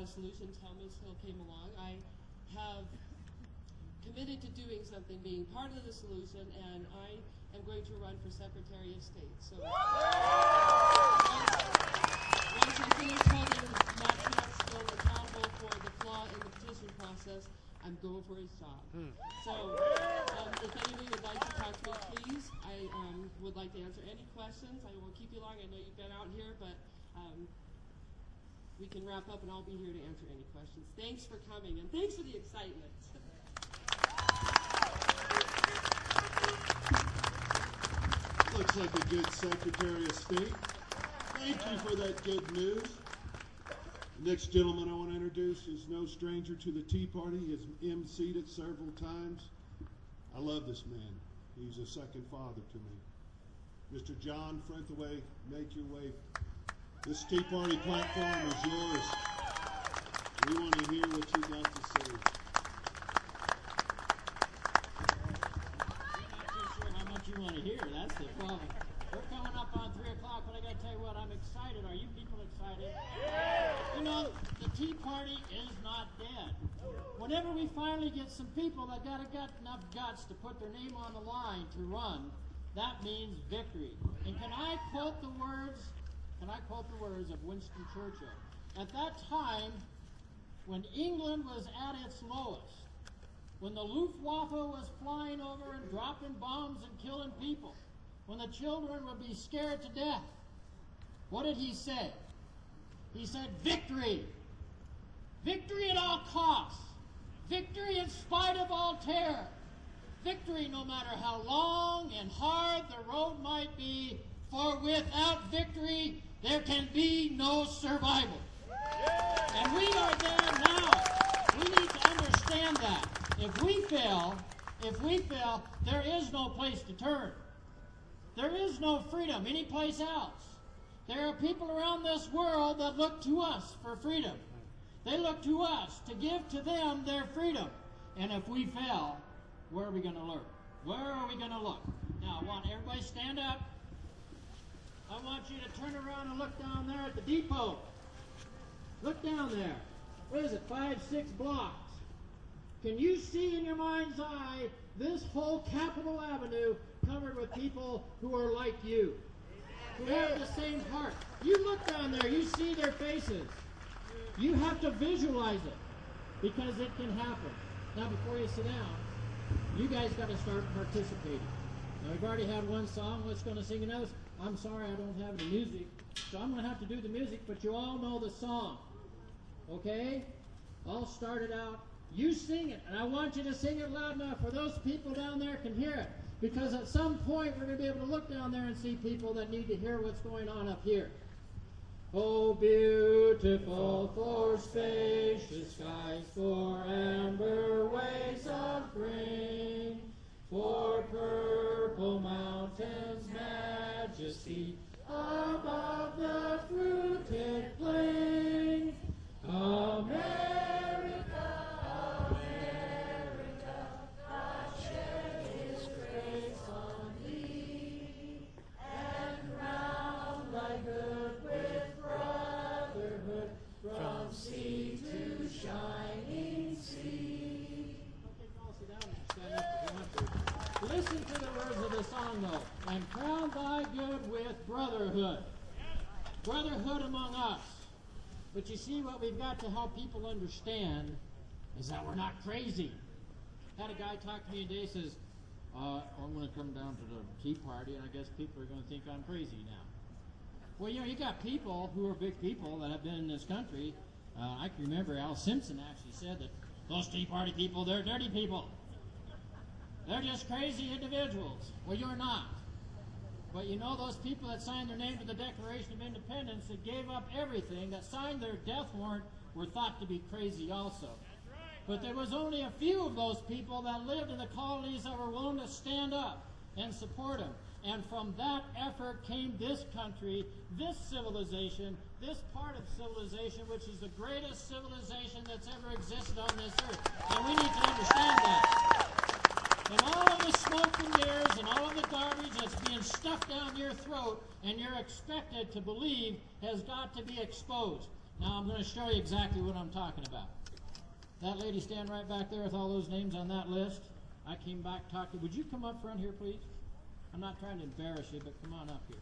a solution until Ms. Hill came along. I have committed to doing something, being part of the solution, and I am going to run for Secretary of State. So once I finish holding Matt Still accountable for the flaw in the petition process, I'm going for his job. So if anybody would like to talk to me, please, I would like to answer any questions. I won't keep you long. I know you've been out here, but we can wrap up and I'll be here to answer any questions. Thanks for coming and thanks for the excitement. Looks like a good Secretary of State. Thank you for that good news. The next gentleman I want to introduce is no stranger to the Tea Party. He has emceed it several times. I love this man. He's a second father to me. Mr. John Frentaway, make your way. This Tea Party platform is yours. We want to hear what you got to say. I'm not too sure how much you want to hear. That's the problem. We're coming up on 3 o'clock, but I got to tell you what, I'm excited. Are you people excited? You know, the Tea Party is not dead. Whenever we finally get some people that got enough guts to put their name on the line to run, that means victory. And can I quote the words of Winston Churchill? At that time, when England was at its lowest, when the Luftwaffe was flying over and dropping bombs and killing people, when the children would be scared to death, what did he say? He said, victory! Victory at all costs! Victory in spite of all terror! Victory no matter how long and hard the road might be, for without victory there can be no survival. And we are there now. We need to understand that. If we fail, there is no place to turn. There is no freedom anyplace else. There are people around this world that look to us for freedom. They look to us to give to them their freedom. And if we fail, where are we going to look? Where are we going to look? Now, I want everybody to stand up. I want you to turn around and look down there at the depot. Look down there. What is it, 5, 6 blocks? Can you see in your mind's eye this whole Capitol Avenue covered with people who are like you, who have the same heart? You look down there, you see their faces. You have to visualize it because it can happen. Now, before you sit down, you guys got to start participating. Now, we've already had one song. Let's go to sing another. I'm sorry I don't have any music, so I'm going to have to do the music, but you all know the song. Okay? I'll start it out. You sing it, and I want you to sing it loud enough where those people down there can hear it. Because at some point, we're going to be able to look down there and see people that need to hear what's going on up here. Oh, beautiful for spacious skies, for amber waves of green, for purple mountains' majesty above the fruited plain. America, America, God shed His grace on thee, and crown thy good with brotherhood from sea to shining sea. Okay, you all sit down and stand up if you want to. Listen to the words of the song, though. And crown thy good with brotherhood. Brotherhood among us. But you see, what we've got to help people understand is that we're not crazy. Had a guy talk to me today, says, I'm going to come down to the Tea Party, and I guess people are going to think I'm crazy now. Well, you know, you got people who are big people that have been in this country. I can remember Al Simpson actually said that those Tea Party people, they're dirty people. They're just crazy individuals. Well, you're not. But you know, those people that signed their name to the Declaration of Independence, that gave up everything, that signed their death warrant, were thought to be crazy also. But there was only a few of those people that lived in the colonies that were willing to stand up and support them. And from that effort came this country, this civilization, this part of civilization, which is the greatest civilization that's ever existed on this earth. And we need to understand that. And all of the smoke and mirrors and all of the garbage that's being stuffed down your throat and you're expected to believe has got to be exposed. Now I'm going to show you exactly what I'm talking about. That lady stand right back there with all those names on that list. I came back talking. Would you come up front here, please? I'm not trying to embarrass you, but come on up here.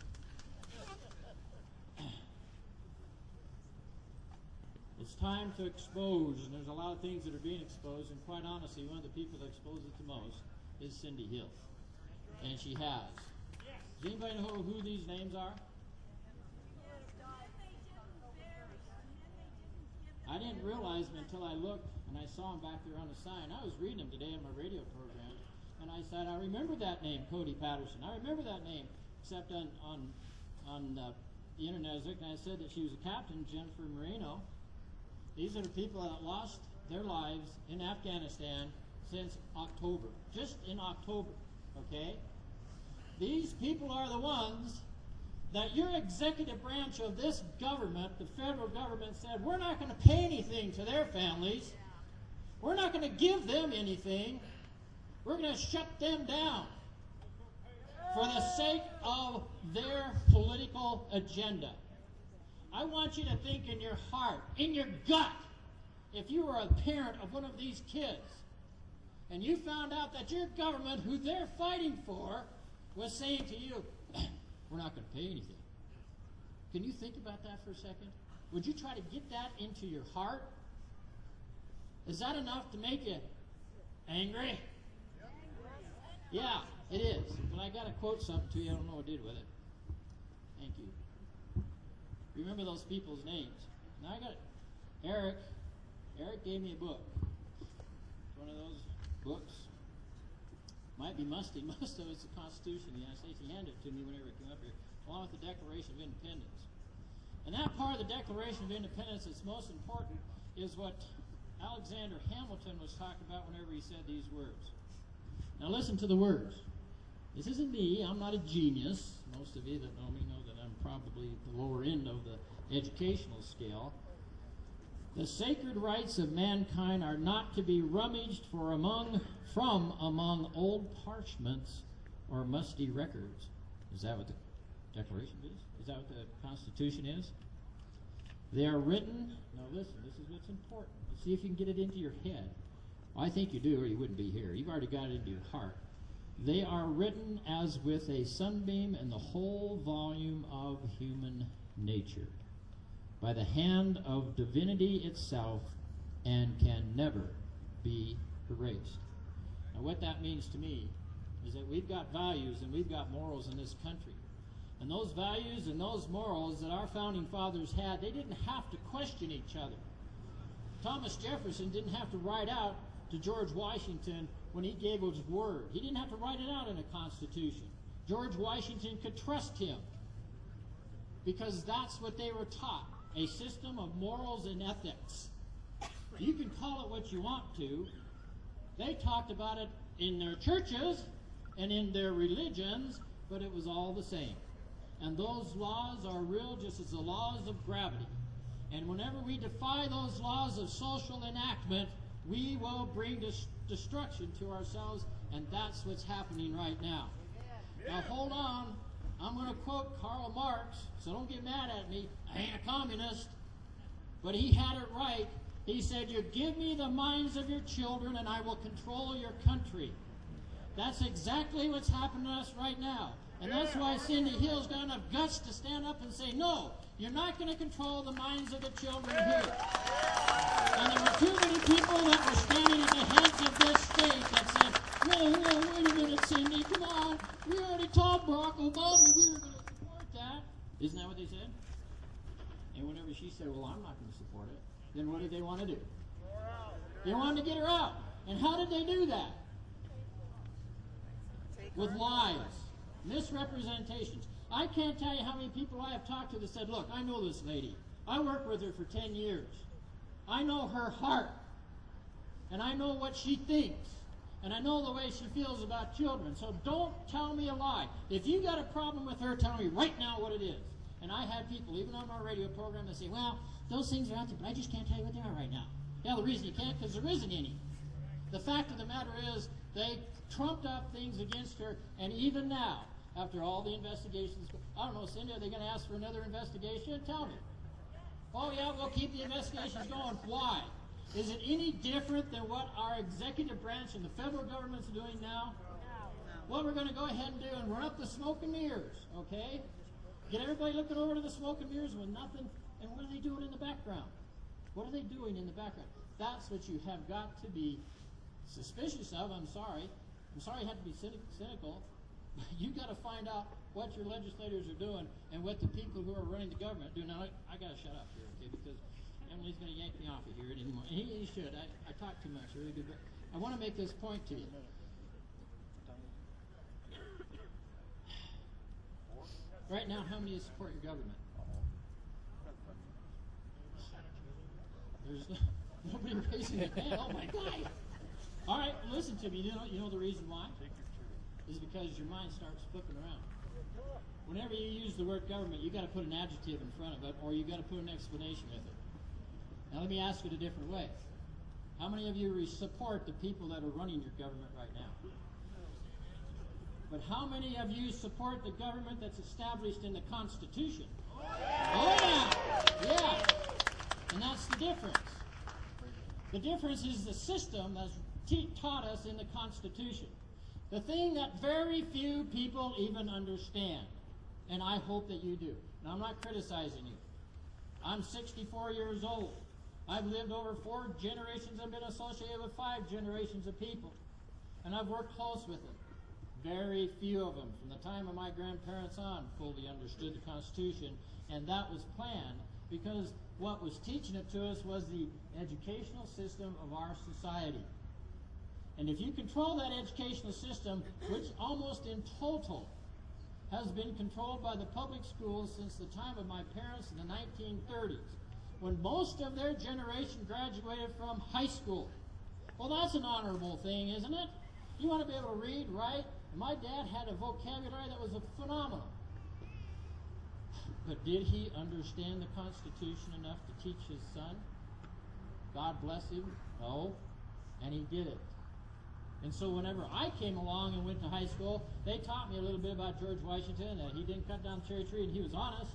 It's time to expose, and there's a lot of things that are being exposed, and quite honestly, one of the people that exposes it the most is Cindy Hill. And she has. Does anybody know who these names are? I didn't realize them until I looked and I saw them back there on the sign. I was reading them today on my radio program, and I said, I remember that name, Cody Patterson. I remember that name, except on the internet I was looking, I said that she was a captain, Jennifer Moreno. These are the people that lost their lives in Afghanistan since October, just in October, okay? These people are the ones that your executive branch of this government, the federal government, said, we're not going to pay anything to their families. We're not going to give them anything. We're going to shut them down for the sake of their political agenda. I want you to think in your heart, in your gut, if you were a parent of one of these kids and you found out that your government, who they're fighting for, was saying to you, we're not going to pay anything. Can you think about that for a second? Would you try to get that into your heart? Is that enough to make you angry? Yeah, it is. But I got to quote something to you. I don't know what I did with it. Thank you. Remember those people's names. Now I got Eric. Eric gave me a book. It's one of those books. Might be musty. Most of it's the Constitution of the United States. He handed it to me whenever he came up here, along with the Declaration of Independence. And that part of the Declaration of Independence that's most important is what Alexander Hamilton was talking about whenever he said these words. Now listen to the words. This isn't me. I'm not a genius. Most of you that know me know that I'm probably at the lower end of the educational scale. The sacred rights of mankind are not to be rummaged from among old parchments or musty records. Is that what the Declaration is? Is that what the Constitution is? They are written, now listen, this is what's important. Let's see if you can get it into your head. Well, I think you do, or you wouldn't be here. You've already got it into your heart. They are written as with a sunbeam in the whole volume of human nature, by the hand of divinity itself, and can never be erased. Now what that means to me is that we've got values and we've got morals in this country. And those values and those morals that our founding fathers had, they didn't have to question each other. Thomas Jefferson didn't have to write out to George Washington when he gave his word. He didn't have to write it out in a constitution. George Washington could trust him because that's what they were taught, a system of morals and ethics. You can call it what you want to. They talked about it in their churches and in their religions, but it was all the same. And those laws are real just as the laws of gravity. And whenever we defy those laws of social enactment, we will bring destruction to ourselves, and that's what's happening right now. Now hold on. I'm going to quote Karl Marx, so don't get mad at me. I ain't a communist. But he had it right. He said, you give me the minds of your children and I will control your country. That's exactly what's happening to us right now. And that's why Cindy Hill's got enough guts to stand up and say, no, you're not going to control the minds of the children here. And there were too many people that were standing at the heads of this state that said, whoa, wait a minute, Cindy, come on. We already told Barack Obama we were going to support that. Isn't that what they said? And whenever she said, well, I'm not going to support it, then what did they want to do? They wanted to get her out. And how did they do that? With lies, misrepresentations. I can't tell you how many people I have talked to that said, look, I know this lady. I worked with her for 10 years. I know her heart. And I know what she thinks. And I know the way she feels about children. So don't tell me a lie. If you got a problem with her, tell me right now what it is. And I had people, even on our radio program, that say, well, those things are out there, but I just can't tell you what they are right now. Yeah, the reason you can't, because there isn't any. The fact of the matter is, they trumped up things against her, and even now, after all the investigations, I don't know, Cindy, are they going to ask for another investigation? Tell me. Oh yeah, we'll keep the investigations going. Why? Is it any different than what our executive branch and the federal government's doing now? What we're going to go ahead and do and run up the smoke and mirrors, okay? Get everybody looking over to the smoke and mirrors with nothing. And what are they doing in the background? What are they doing in the background? That's what you have got to be suspicious of. I'm sorry you have to be cynical. You got to find out what your legislators are doing and what the people who are running the government do. Now, I got to shut up here, okay, because Emily's going to yank me off of here anymore. And he should. I talk too much. I really do. But I want to make this point to you. Right now, how many support your government? There's nobody raising their hand. Oh my God! All right, listen to me. You know the reason why? Is because your mind starts flipping around. Whenever you use the word government, you got to put an adjective in front of it, or you got to put an explanation with it. Now, let me ask it a different way. How many of you support the people that are running your government right now? But how many of you support the government that's established in the Constitution? Oh yeah, yeah. And that's the difference. The difference is the system that's taught us in the Constitution. The thing that very few people even understand, and I hope that you do. And I'm not criticizing you. I'm 64 years old. I've lived over 4 generations. I've been associated with 5 generations of people. And I've worked close with them. Very few of them, from the time of my grandparents on, fully understood the Constitution. And that was planned because what was teaching it to us was the educational system of our society. And if you control that educational system, which almost in total has been controlled by the public schools since the time of my parents in the 1930s, when most of their generation graduated from high school. Well, that's an honorable thing, isn't it? You want to be able to read, write? And my dad had a vocabulary that was phenomenal. But did he understand the Constitution enough to teach his son? God bless him. No. And he did it. And so whenever I came along and went to high school, they taught me a little bit about George Washington, that he didn't cut down the cherry tree and he was honest.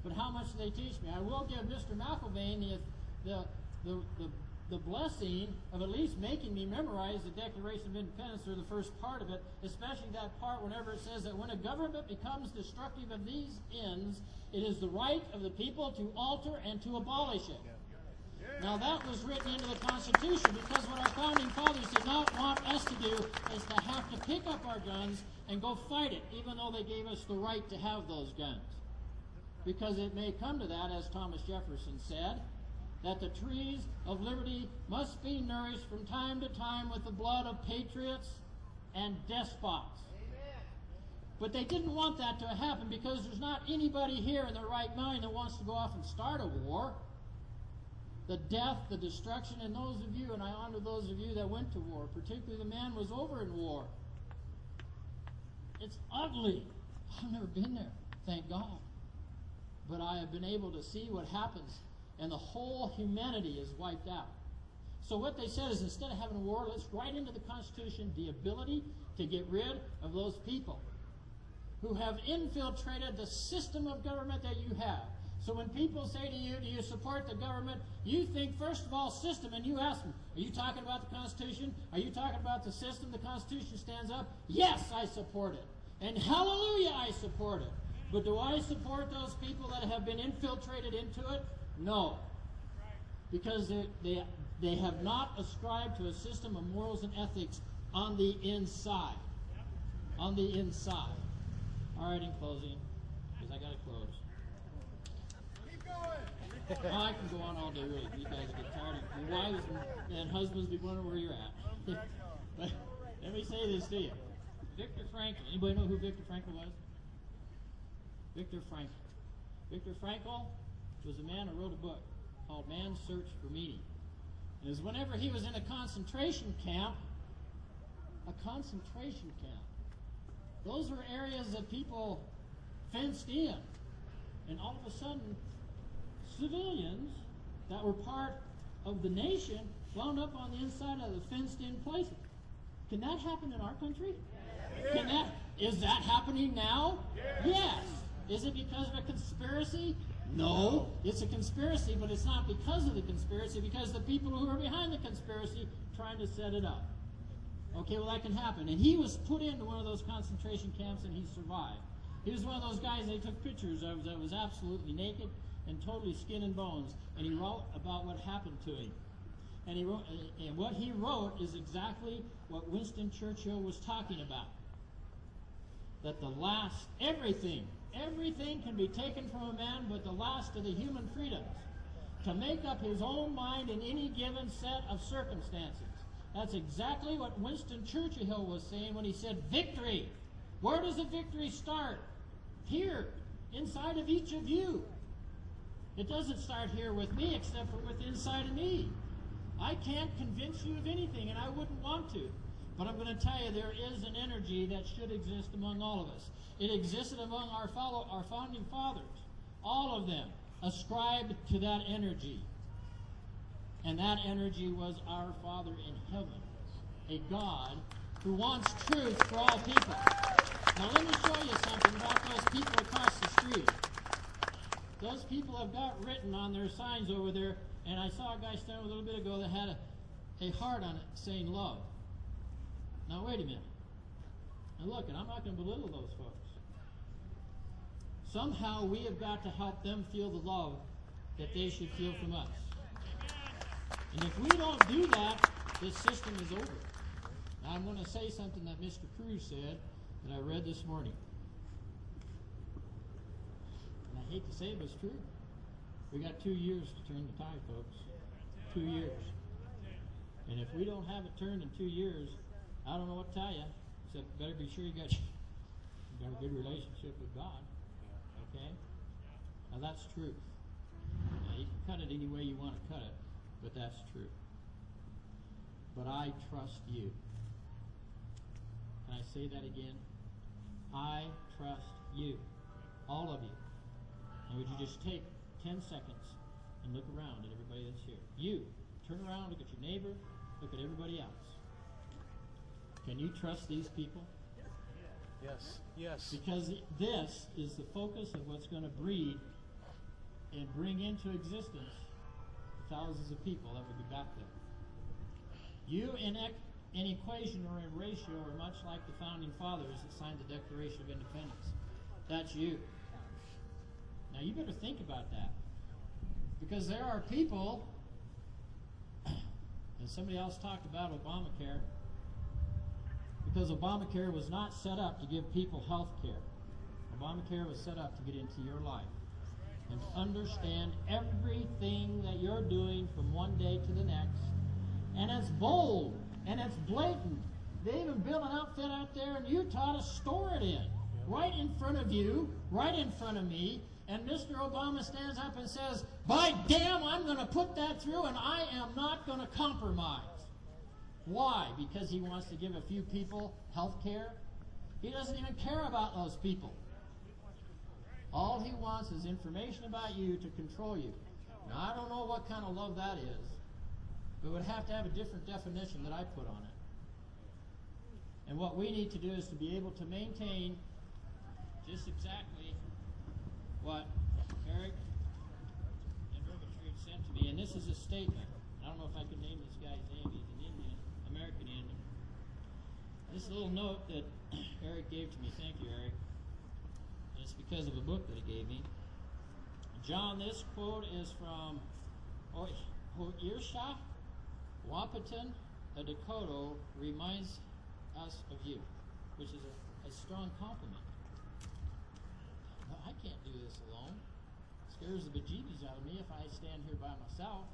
But how much did they teach me? I will give Mr. McIlvain the blessing of at least making me memorize the Declaration of Independence, or the first part of it, especially that part whenever it says that when a government becomes destructive of these ends, it is the right of the people to alter and to abolish it. Now that was written into the Constitution because what our founding fathers did not want us to do is to have to pick up our guns and go fight it, even though they gave us the right to have those guns. Because it may come to that, as Thomas Jefferson said, that the trees of liberty must be nourished from time to time with the blood of patriots and despots. But they didn't want that to happen because there's not anybody here in their right mind that wants to go off and start a war. The death, the destruction, and those of you, and I honor those of you that went to war, particularly the man was over in war. It's ugly. I've never been there, thank God. But I have been able to see what happens, and the whole humanity is wiped out. So what they said is, instead of having a war, let's write into the Constitution the ability to get rid of those people who have infiltrated the system of government that you have. So when people say to you, do you support the government? You think, first of all, system, and you ask them, are you talking about the Constitution? Are you talking about the system the Constitution stands up? Yes, I support it. And hallelujah, I support it. But do I support those people that have been infiltrated into it? No. Because they have not ascribed to a system of morals and ethics on the inside. On the inside. All right, in closing, because I got to close. Oh, I can go on all day, really. You guys get tired. Your wives and husbands be wondering where you're at. But let me say this to you. Viktor Frankl. Anybody know who Viktor Frankl was? Viktor Frankl. Viktor Frankl was a man who wrote a book called Man's Search for Meaning. And it was whenever he was in a concentration camp, those were areas that people fenced in. And all of a sudden, civilians that were part of the nation wound up on the inside of the fenced-in places. Can that happen in our country? Is that happening now? Yes. Is it because of a conspiracy? No, it's a conspiracy, but it's not because of the conspiracy, because the people who are behind the conspiracy trying to set it up. Okay, well, that can happen. And he was put into one of those concentration camps, and he survived. He was one of those guys they took pictures of that was absolutely naked and totally skin and bones, and he wrote about what happened to him. And he wrote, and what he wrote is exactly what Winston Churchill was talking about. That the last, everything can be taken from a man but the last of the human freedoms, to make up his own mind in any given set of circumstances. That's exactly what Winston Churchill was saying when he said victory. Where does the victory start? Here, inside of each of you. It doesn't start here with me, except for with inside of me. I can't convince you of anything, and I wouldn't want to. But I'm going to tell you, there is an energy that should exist among all of us. It existed among our founding fathers. All of them ascribed to that energy. And that energy was our Father in heaven, a God who wants truth for all people. Now let me show you something about those people across the street. Those people have got written on their signs over there, and I saw a guy standing a little bit ago that had a heart on it saying love. Now wait a minute. Now look, and I'm not going to belittle those folks. Somehow we have got to help them feel the love that they should feel from us. And if we don't do that, this system is over. Now I'm going to say something that Mr. Cruz said that I read this morning. And I hate to say it, but it's true. We got 2 years to turn the tide, folks. 2 years. And if we don't have it turned in 2 years, I don't know what to tell you, except better be sure you got a good relationship with God. Okay? Now that's truth. Now you can cut it any way you want to cut it, but that's true. But I trust you. Can I say that again? I trust you. All of you. And would you just take 10 seconds and look around at everybody that's here? You. Turn around, look at your neighbor, look at everybody else. Can you trust these people? Yes. Yes. Because this is the focus of what's going to breed and bring into existence thousands of people that will be back there. You in equation or in ratio are much like the founding fathers that signed the Declaration of Independence. That's you. Now you better think about that. Because there are people, and somebody else talked about Obamacare, because Obamacare was not set up to give people health care. Obamacare was set up to get into your life and understand everything that you're doing from one day to the next. And it's bold and it's blatant. They even built an outfit out there in Utah to store it in. Right in front of you, right in front of me. And Mr. Obama stands up and says, by damn, I'm going to put that through and I am not going to compromise. Why? Because he wants to give a few people health care? He doesn't even care about those people. All he wants is information about you to control you. Now, I don't know what kind of love that is, but it would have to have a different definition that I put on it. And what we need to do is to be able to maintain just exactly what Eric and Robertrude sent to me. And this is a statement. I don't know if I can name this guy's name. He's an Indian, American Indian. This little note that Eric gave to me. Thank you, Eric. And it's because of a book that he gave me. John, this quote is from Irsha Wapitan, a Dakota, reminds us of you, which is a strong compliment. I can't do this alone. It scares the bejeebies out of me if I stand here by myself.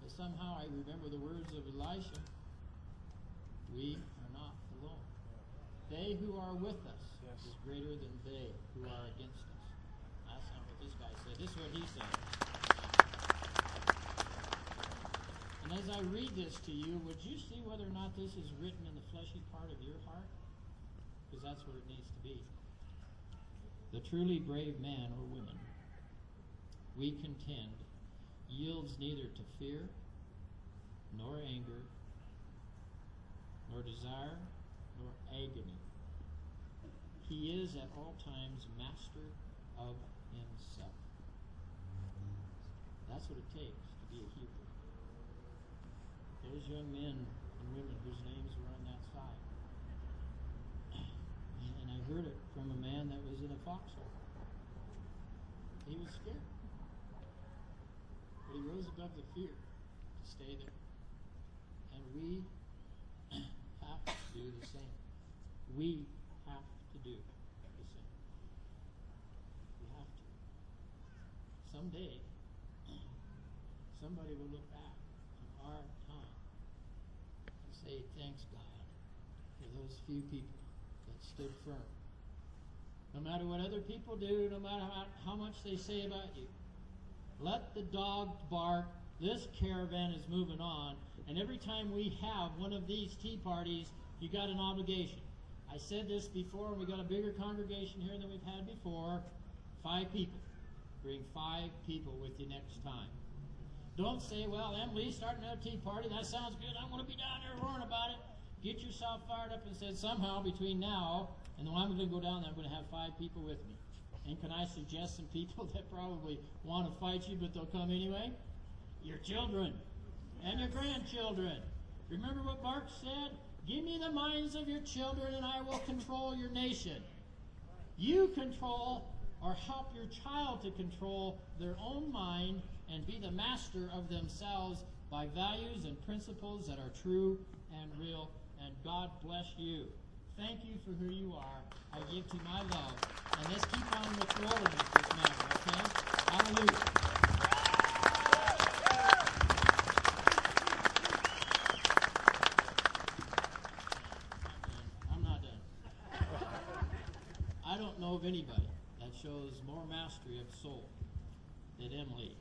But somehow I remember the words of Elisha. We are not alone. They who are with us is greater than they who are against us. That's not what this guy said. This is what he said. And as I read this to you, would you see whether or not this is written in the fleshy part of your heart? Because that's what it needs to be. The truly brave man or woman, we contend, yields neither to fear, nor anger, nor desire, nor agony. He is at all times master of himself. That's what it takes to be a hero. Those young men and women whose names were on that side. And I heard it from a man that was in a foxhole. He was scared. But he rose above the fear to stay there. And we have to do the same. We have to do the same. We have to. Someday, somebody will look back on our time and say, thanks God for those few people that stood firm. No matter what other people do, no matter how much they say about you, let the dog bark. This caravan is moving on. And every time we have one of these tea parties, you got an obligation. I said this before, and we got a bigger congregation here than we've had before. 5 people. Bring 5 people with you next time. Don't say, well, Emily's starting a tea party. That sounds good. I want to be down there roaring about it. Get yourself fired up and say, somehow between now and when I'm going to go down there, I'm going to have 5 people with me. And can I suggest some people that probably want to fight you, but they'll come anyway? Your children and your grandchildren. Remember what Mark said? Give me the minds of your children and I will control your nation. You control or help your child to control their own mind and be the master of themselves by values and principles that are true and real. And God bless you. Thank you for who you are. I give to my love. And let's keep on with rolling with this matter, okay? Hallelujah. I'm not done. I don't know of anybody that shows more mastery of soul than Emily.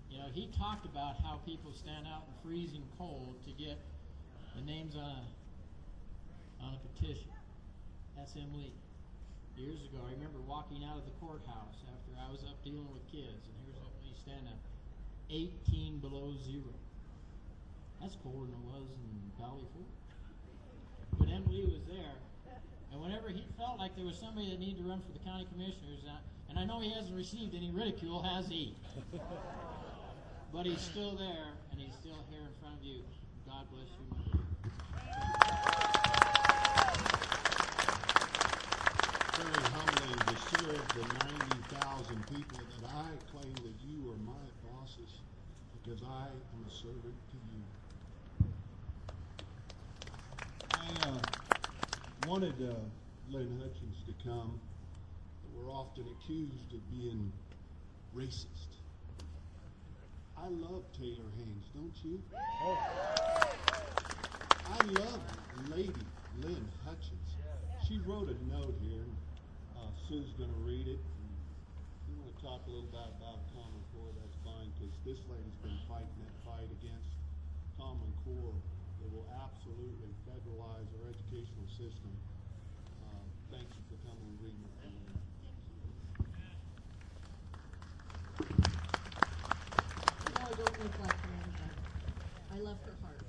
You know, he talked about how people stand out in freezing cold to get the names on a petition. That's Emily. Years ago, I remember walking out of the courthouse after I was up dealing with kids, and here's Emily standing 18 below zero. That's colder than it was in Valley Forge. But Emily was there, and whenever he felt like there was somebody that needed to run for the county commissioners, and I know he hasn't received any ridicule, has he? But he's still there, and he's still here in front of you. God bless you, my dear. Very humbling to serve the 90,000 people that I claim that you are my bosses because I am a servant to you. I wanted Lynn Hutchins to come. We're often accused of being racist. I love Taylor Haynes, don't you? I love Lady Lynn Hutchins. She wrote a note here. Sue's going to read it. If you want to talk a little bit about Common Core, that's fine, because this lady's been fighting that fight against Common Core that will absolutely federalize our educational system. Thank you for coming and reading it. I don't look like her anymore. I love her heart.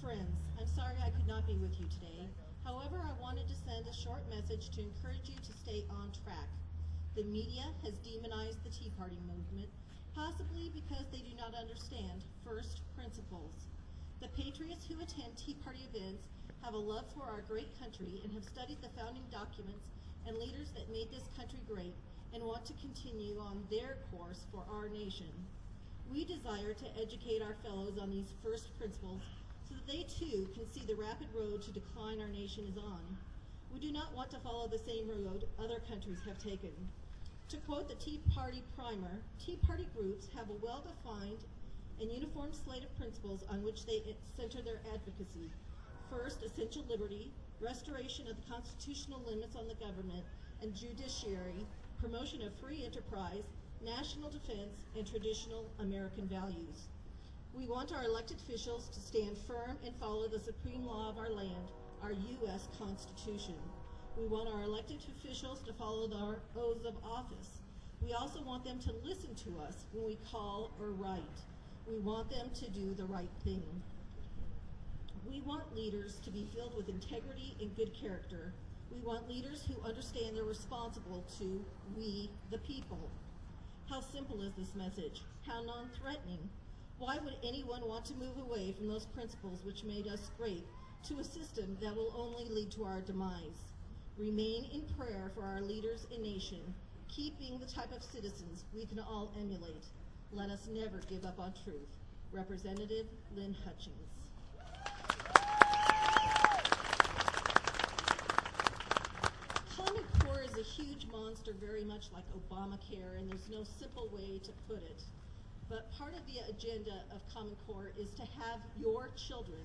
Friends, I'm sorry I could not be with you today. However, I wanted to send a short message to encourage you to stay on track. The media has demonized the Tea Party movement, possibly because they do not understand first principles. The patriots who attend Tea Party events have a love for our great country and have studied the founding documents and leaders that made this country great and want to continue on their course for our nation. We desire to educate our fellows on these first principles so that they too can see the rapid road to decline our nation is on. We do not want to follow the same road other countries have taken. To quote the Tea Party primer, Tea Party groups have a well-defined and uniform slate of principles on which they center their advocacy. First, essential liberty, restoration of the constitutional limits on the government and judiciary, promotion of free enterprise, national defense, and traditional American values. We want our elected officials to stand firm and follow the supreme law of our land, our U.S. Constitution. We want our elected officials to follow our oaths of office. We also want them to listen to us when we call or write. We want them to do the right thing. We want leaders to be filled with integrity and good character. We want leaders who understand they're responsible to we, the people. How simple is this message? How non-threatening. Why would anyone want to move away from those principles which made us great to a system that will only lead to our demise? Remain in prayer for our leaders and nation. Keep being the type of citizens we can all emulate. Let us never give up on truth. Representative Lynn Hutchings. Common Core is a huge monster, very much like Obamacare, and there's no simple way to put it. But part of the agenda of Common Core is to have your children,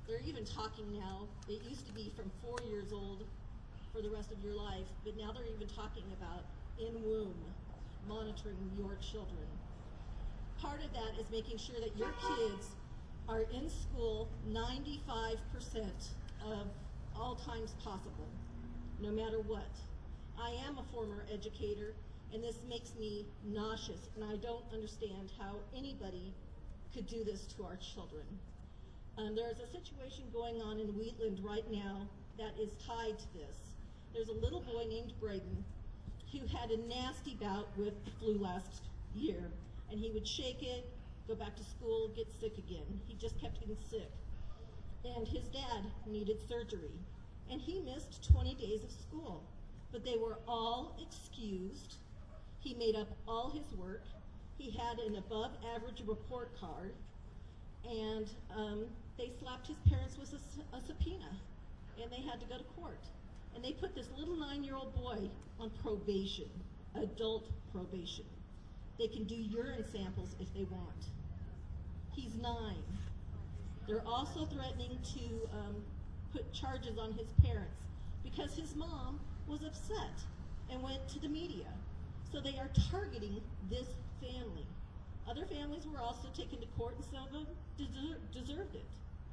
they're even talking now, it used to be from 4 years old for the rest of your life, but now they're even talking about in-womb monitoring your children. Part of that is making sure that your kids are in school 95% of all times possible, no matter what. I am a former educator, and this makes me nauseous, and I don't understand how anybody could do this to our children. There's a situation going on in Wheatland right now that is tied to this. There's a little boy named Braden who had a nasty bout with the flu last year, and he would shake it, go back to school, get sick again. He just kept getting sick. And his dad needed surgery, and he missed 20 days of school, but they were all excused. He made up all his work. He had an above average report card, and they slapped his parents with a subpoena, and they had to go to court. And they put this little 9-year-old boy on probation, adult probation. They can do urine samples if they want. He's 9. They're also threatening to put charges on his parents because his mom was upset and went to the media. So they are targeting this family. Other families were also taken to court, and some of them deserved it.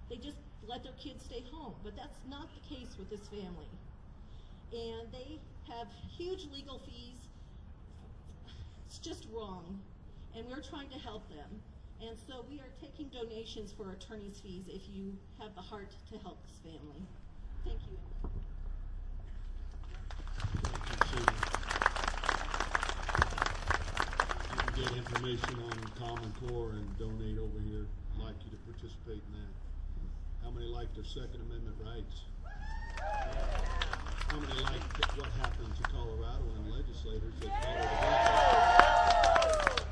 They just let their kids stay home, but that's not the case with this family. And they have huge legal fees. It's just wrong, and we're trying to help them. And so we are taking donations for attorney's fees if you have the heart to help this family. Thank you. You can get information on Common Core and donate over here. I'd like you to participate in that. How many like their Second Amendment rights? How many like what happened to Colorado and legislators that voted against it?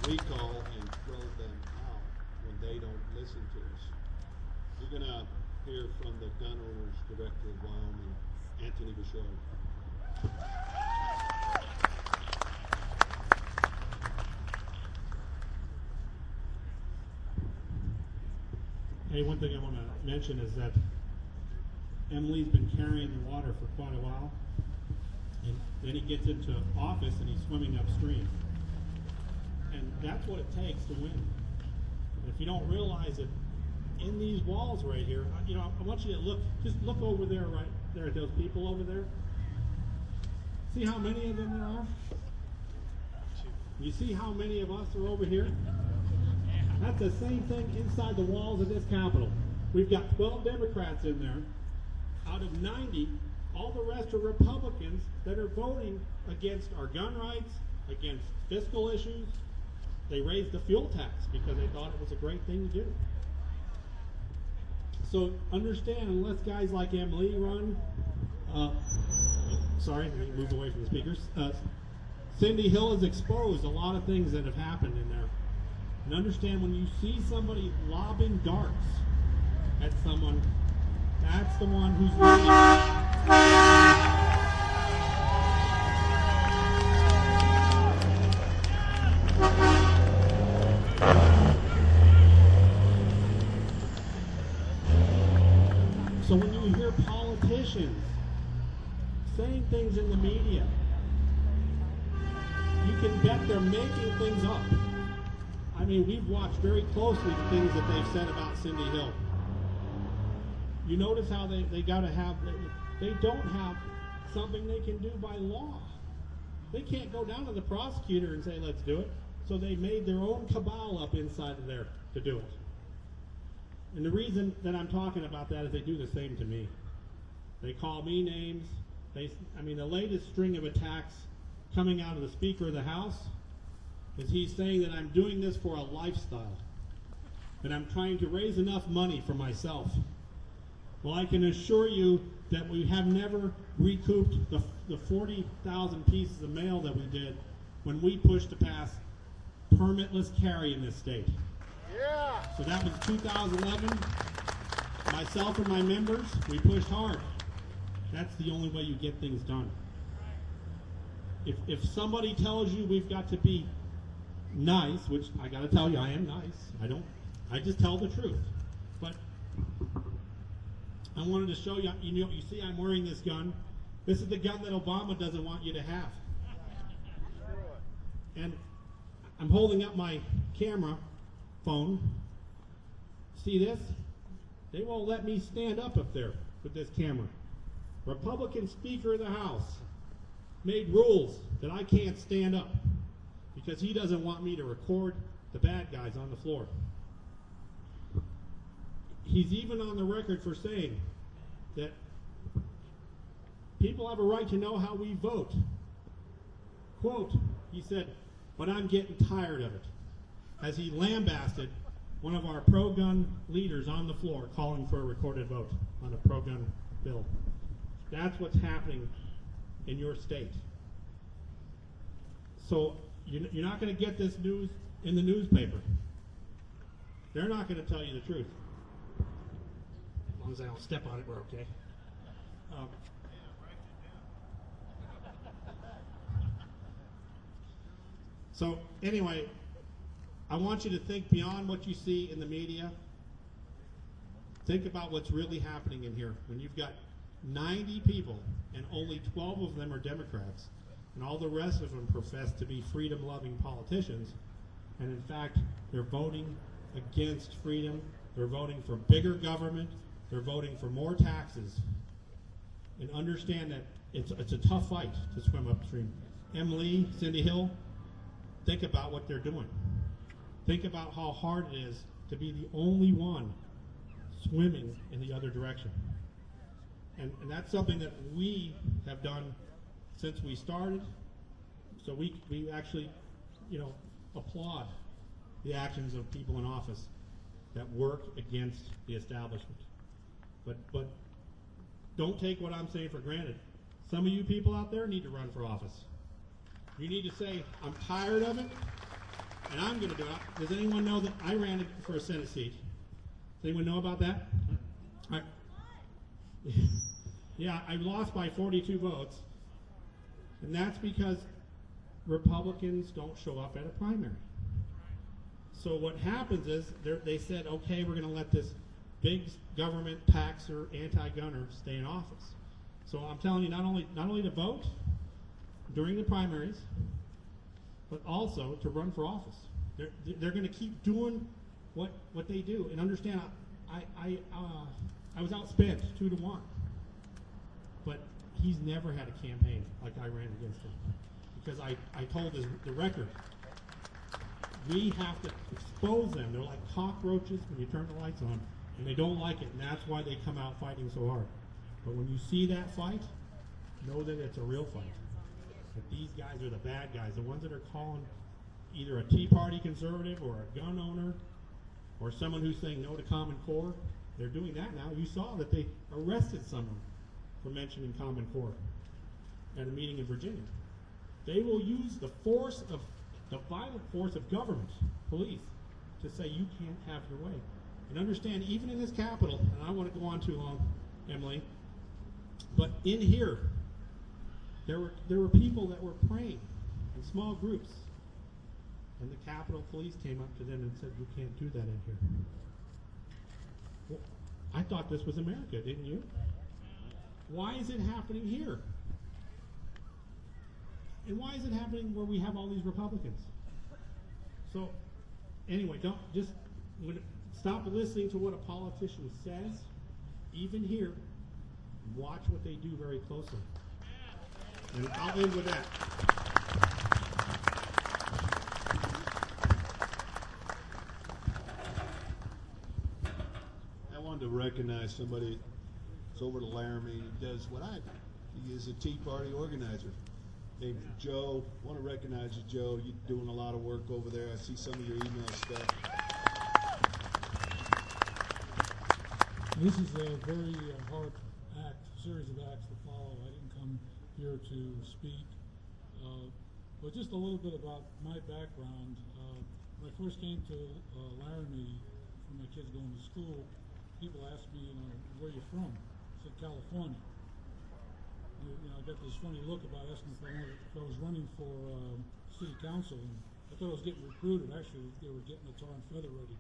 We call and throw them out when they don't listen to us. We're going to hear from the gun owners director of Wyoming, Anthony Bouchard. Hey, one thing I want to mention is that Emily's been carrying the water for quite a while, and then he gets into office and he's swimming upstream. And that's what it takes to win. And if you don't realize it, in these walls right here, you know, I want you to look, just look over there, right there at those people over there. See how many of them there are? You see how many of us are over here? That's the same thing inside the walls of this Capitol. We've got 12 Democrats in there. Out of 90, all the rest are Republicans that are voting against our gun rights, against fiscal issues. They raised the fuel tax because they thought it was a great thing to do. So understand, unless guys like Emily run, sorry, let me move away from the speakers. Cindy Hill has exposed a lot of things that have happened in there. And understand, when you see somebody lobbing darts at someone, that's the one who's leading. So when you hear politicians saying things in the media, you can bet they're making things up. I mean, we've watched very closely the things that they've said about Cindy Hill. You notice how they gotta have, they don't have something they can do by law. They can't go down to the prosecutor and say, let's do it. So they made their own cabal up inside of there to do it. And the reason that I'm talking about that is they do the same to me. They call me names. The latest string of attacks coming out of the Speaker of the House is he's saying that I'm doing this for a lifestyle, that I'm trying to raise enough money for myself. Well, I can assure you that we have never recouped the 40,000 pieces of mail that we did when we pushed to pass permitless carry in this state. Yeah. So that was 2011. Myself and my members, we pushed hard. That's the only way you get things done. If somebody tells you we've got to be nice, which I got to tell you, I am nice. I just tell the truth. But I wanted to show you, you see I'm wearing this gun. This is the gun that Obama doesn't want you to have. And I'm holding up my camera phone. See this? They won't let me stand up there with this camera. Republican Speaker of the House made rules that I can't stand up because he doesn't want me to record the bad guys on the floor. He's even on the record for saying that people have a right to know how we vote. Quote, he said, but I'm getting tired of it, as he lambasted one of our pro-gun leaders on the floor calling for a recorded vote on a pro-gun bill. That's what's happening in your state. So you're not going to get this news in the newspaper. They're not going to tell you the truth. As long as I don't step on it, we're okay. So anyway, I want you to think beyond what you see in the media. Think about what's really happening in here. When you've got 90 people and only 12 of them are Democrats, and all the rest of them profess to be freedom-loving politicians, and in fact, they're voting against freedom, they're voting for bigger government, they're voting for more taxes. And understand that it's a tough fight to swim upstream. Emily, Cindy Hill, think about what they're doing. Think about how hard it is to be the only one swimming in the other direction. And that's something that we have done since we started. So we actually, applaud the actions of people in office that work against the establishment. But don't take what I'm saying for granted. Some of you people out there need to run for office. You need to say, I'm tired of it, and I'm going to do it. Does anyone know that I ran for a Senate seat? Does anyone know about that? Yeah, I lost by 42 votes, and that's because Republicans don't show up at a primary. So what happens is they said, okay, we're going to let this big government paxer anti-gunner stay in office. So I'm telling you, not only to vote during the primaries, but also to run for office. They're going to keep doing what they do. And understand, I was outspent 2-1, but he's never had a campaign like I ran against him, because I told the record, we have to expose them. They're like cockroaches when you turn the lights on, and they don't like it, and that's why they come out fighting so hard. But when you see that fight, know that it's a real fight. That these guys are the bad guys, the ones that are calling either a Tea Party conservative or a gun owner or someone who's saying no to Common Core. They're doing that now. You saw that they arrested someone for mentioning Common Core at a meeting in Virginia. They will use the violent force of government, police, to say you can't have your way. And understand, even in this Capitol, and I don't want to go on too long, Emily, but in here, there were people that were praying in small groups, and the Capitol Police came up to them and said, you can't do that in here. Well, I thought this was America, didn't you? Why is it happening here? And why is it happening where we have all these Republicans? So, anyway, stop listening to what a politician says, even here. Watch what they do very closely. And I'll end with that. I wanted to recognize somebody that's over to Laramie who does what I do. He is a Tea Party organizer. Hey, Joe, want to recognize you, Joe. You're doing a lot of work over there. I see some of your email stuff. This is a very hard series of acts to follow. I didn't come here to speak, but just a little bit about my background. When I first came to Laramie for my kids going to school, people asked me, where are you from? I said, California. I got this funny look about asking if I was running for city council, and I thought I was getting recruited. Actually, they were getting the tar and feather ready.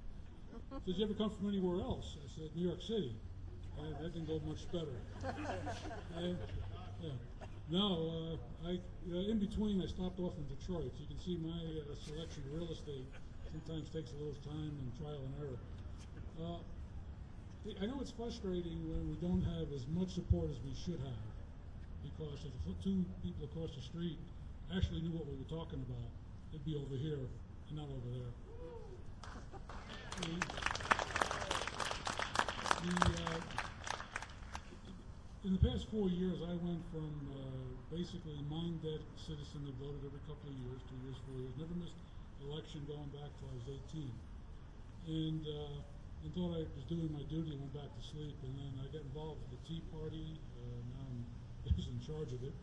I said, you ever come from anywhere else? I said, New York City. That didn't go much better. No, in between, I stopped off in Detroit. So you can see my selection of real estate sometimes takes a little time and trial and error. I know it's frustrating when we don't have as much support as we should have, because if the two people across the street actually knew what we were talking about, it'd be over here and not over there. In the past 4 years, I went from basically mine-dead citizen that voted every couple of years, 2 years, 4 years, never missed election going back till I was 18. And thought I was doing my duty and went back to sleep. And then I got involved with the Tea Party. Now I'm in charge of it.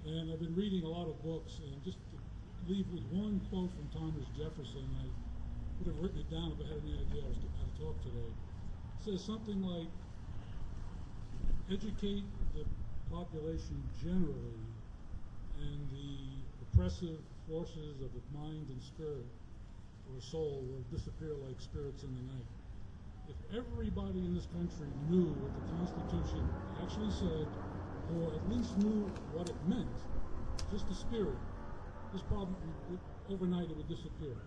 And I've been reading a lot of books, and just to leave with one quote from Thomas Jefferson. I would have written it down if I had any idea I was how to talk today. It says something like, educate the population generally, and the oppressive forces of the mind and spirit or soul will disappear like spirits in the night. If everybody in this country knew what the Constitution actually said, or at least knew what it meant, just the spirit, this problem, overnight it would disappear.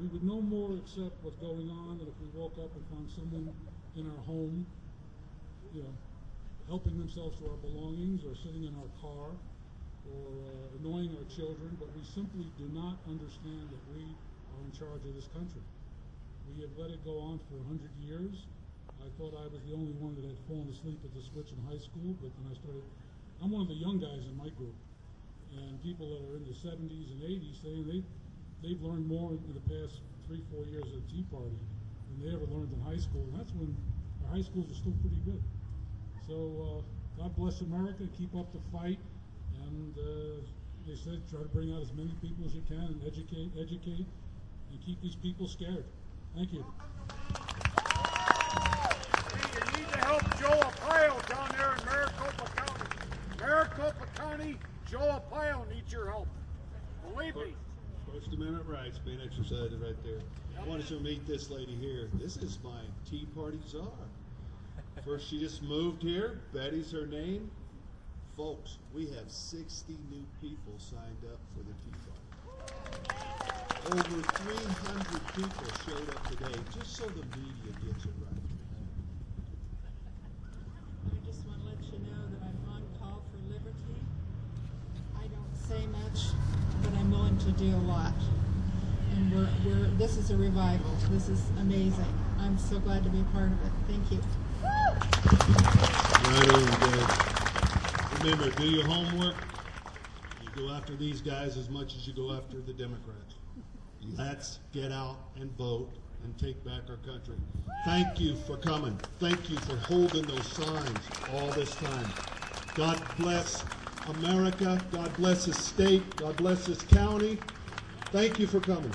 We would no more accept what's going on than if we woke up and found someone in our home, helping themselves to our belongings, or sitting in our car, or annoying our children, but we simply do not understand that we are in charge of this country. We have let it go on for 100 years. I thought I was the only one that had fallen asleep at the switch in high school, but then I'm one of the young guys in my group, and people that are in the 70s and 80s saying they've learned more in the past 3-4 years of the Tea Party than they ever learned in high school, and that's when our high schools are still pretty good. So God bless America, keep up the fight, and they said try to bring out as many people as you can and educate, and keep these people scared. Thank you. You need to help Joe Arpaio down there in Maricopa County. Maricopa County, Joe Arpaio needs your help. Believe me. First Amendment rights being exercised right there. I wanted to meet this lady here. This is my Tea Party czar. First, she just moved here. Betty's her name. Folks, we have 60 new people signed up for the Tea Party. Over 300 people showed up today, just so the media gets it right. I just want to let you know that I'm on call for liberty. I don't say much, but I'm willing to do a lot. And this is a revival. This is amazing. I'm so glad to be a part of it. Thank you. Right on, guys. Remember, do your homework. You go after these guys as much as you go after the Democrats. Let's get out and vote and take back our country. Thank you for coming. Thank you for holding those signs all this time. God bless America. God bless this state. God bless this county. Thank you for coming.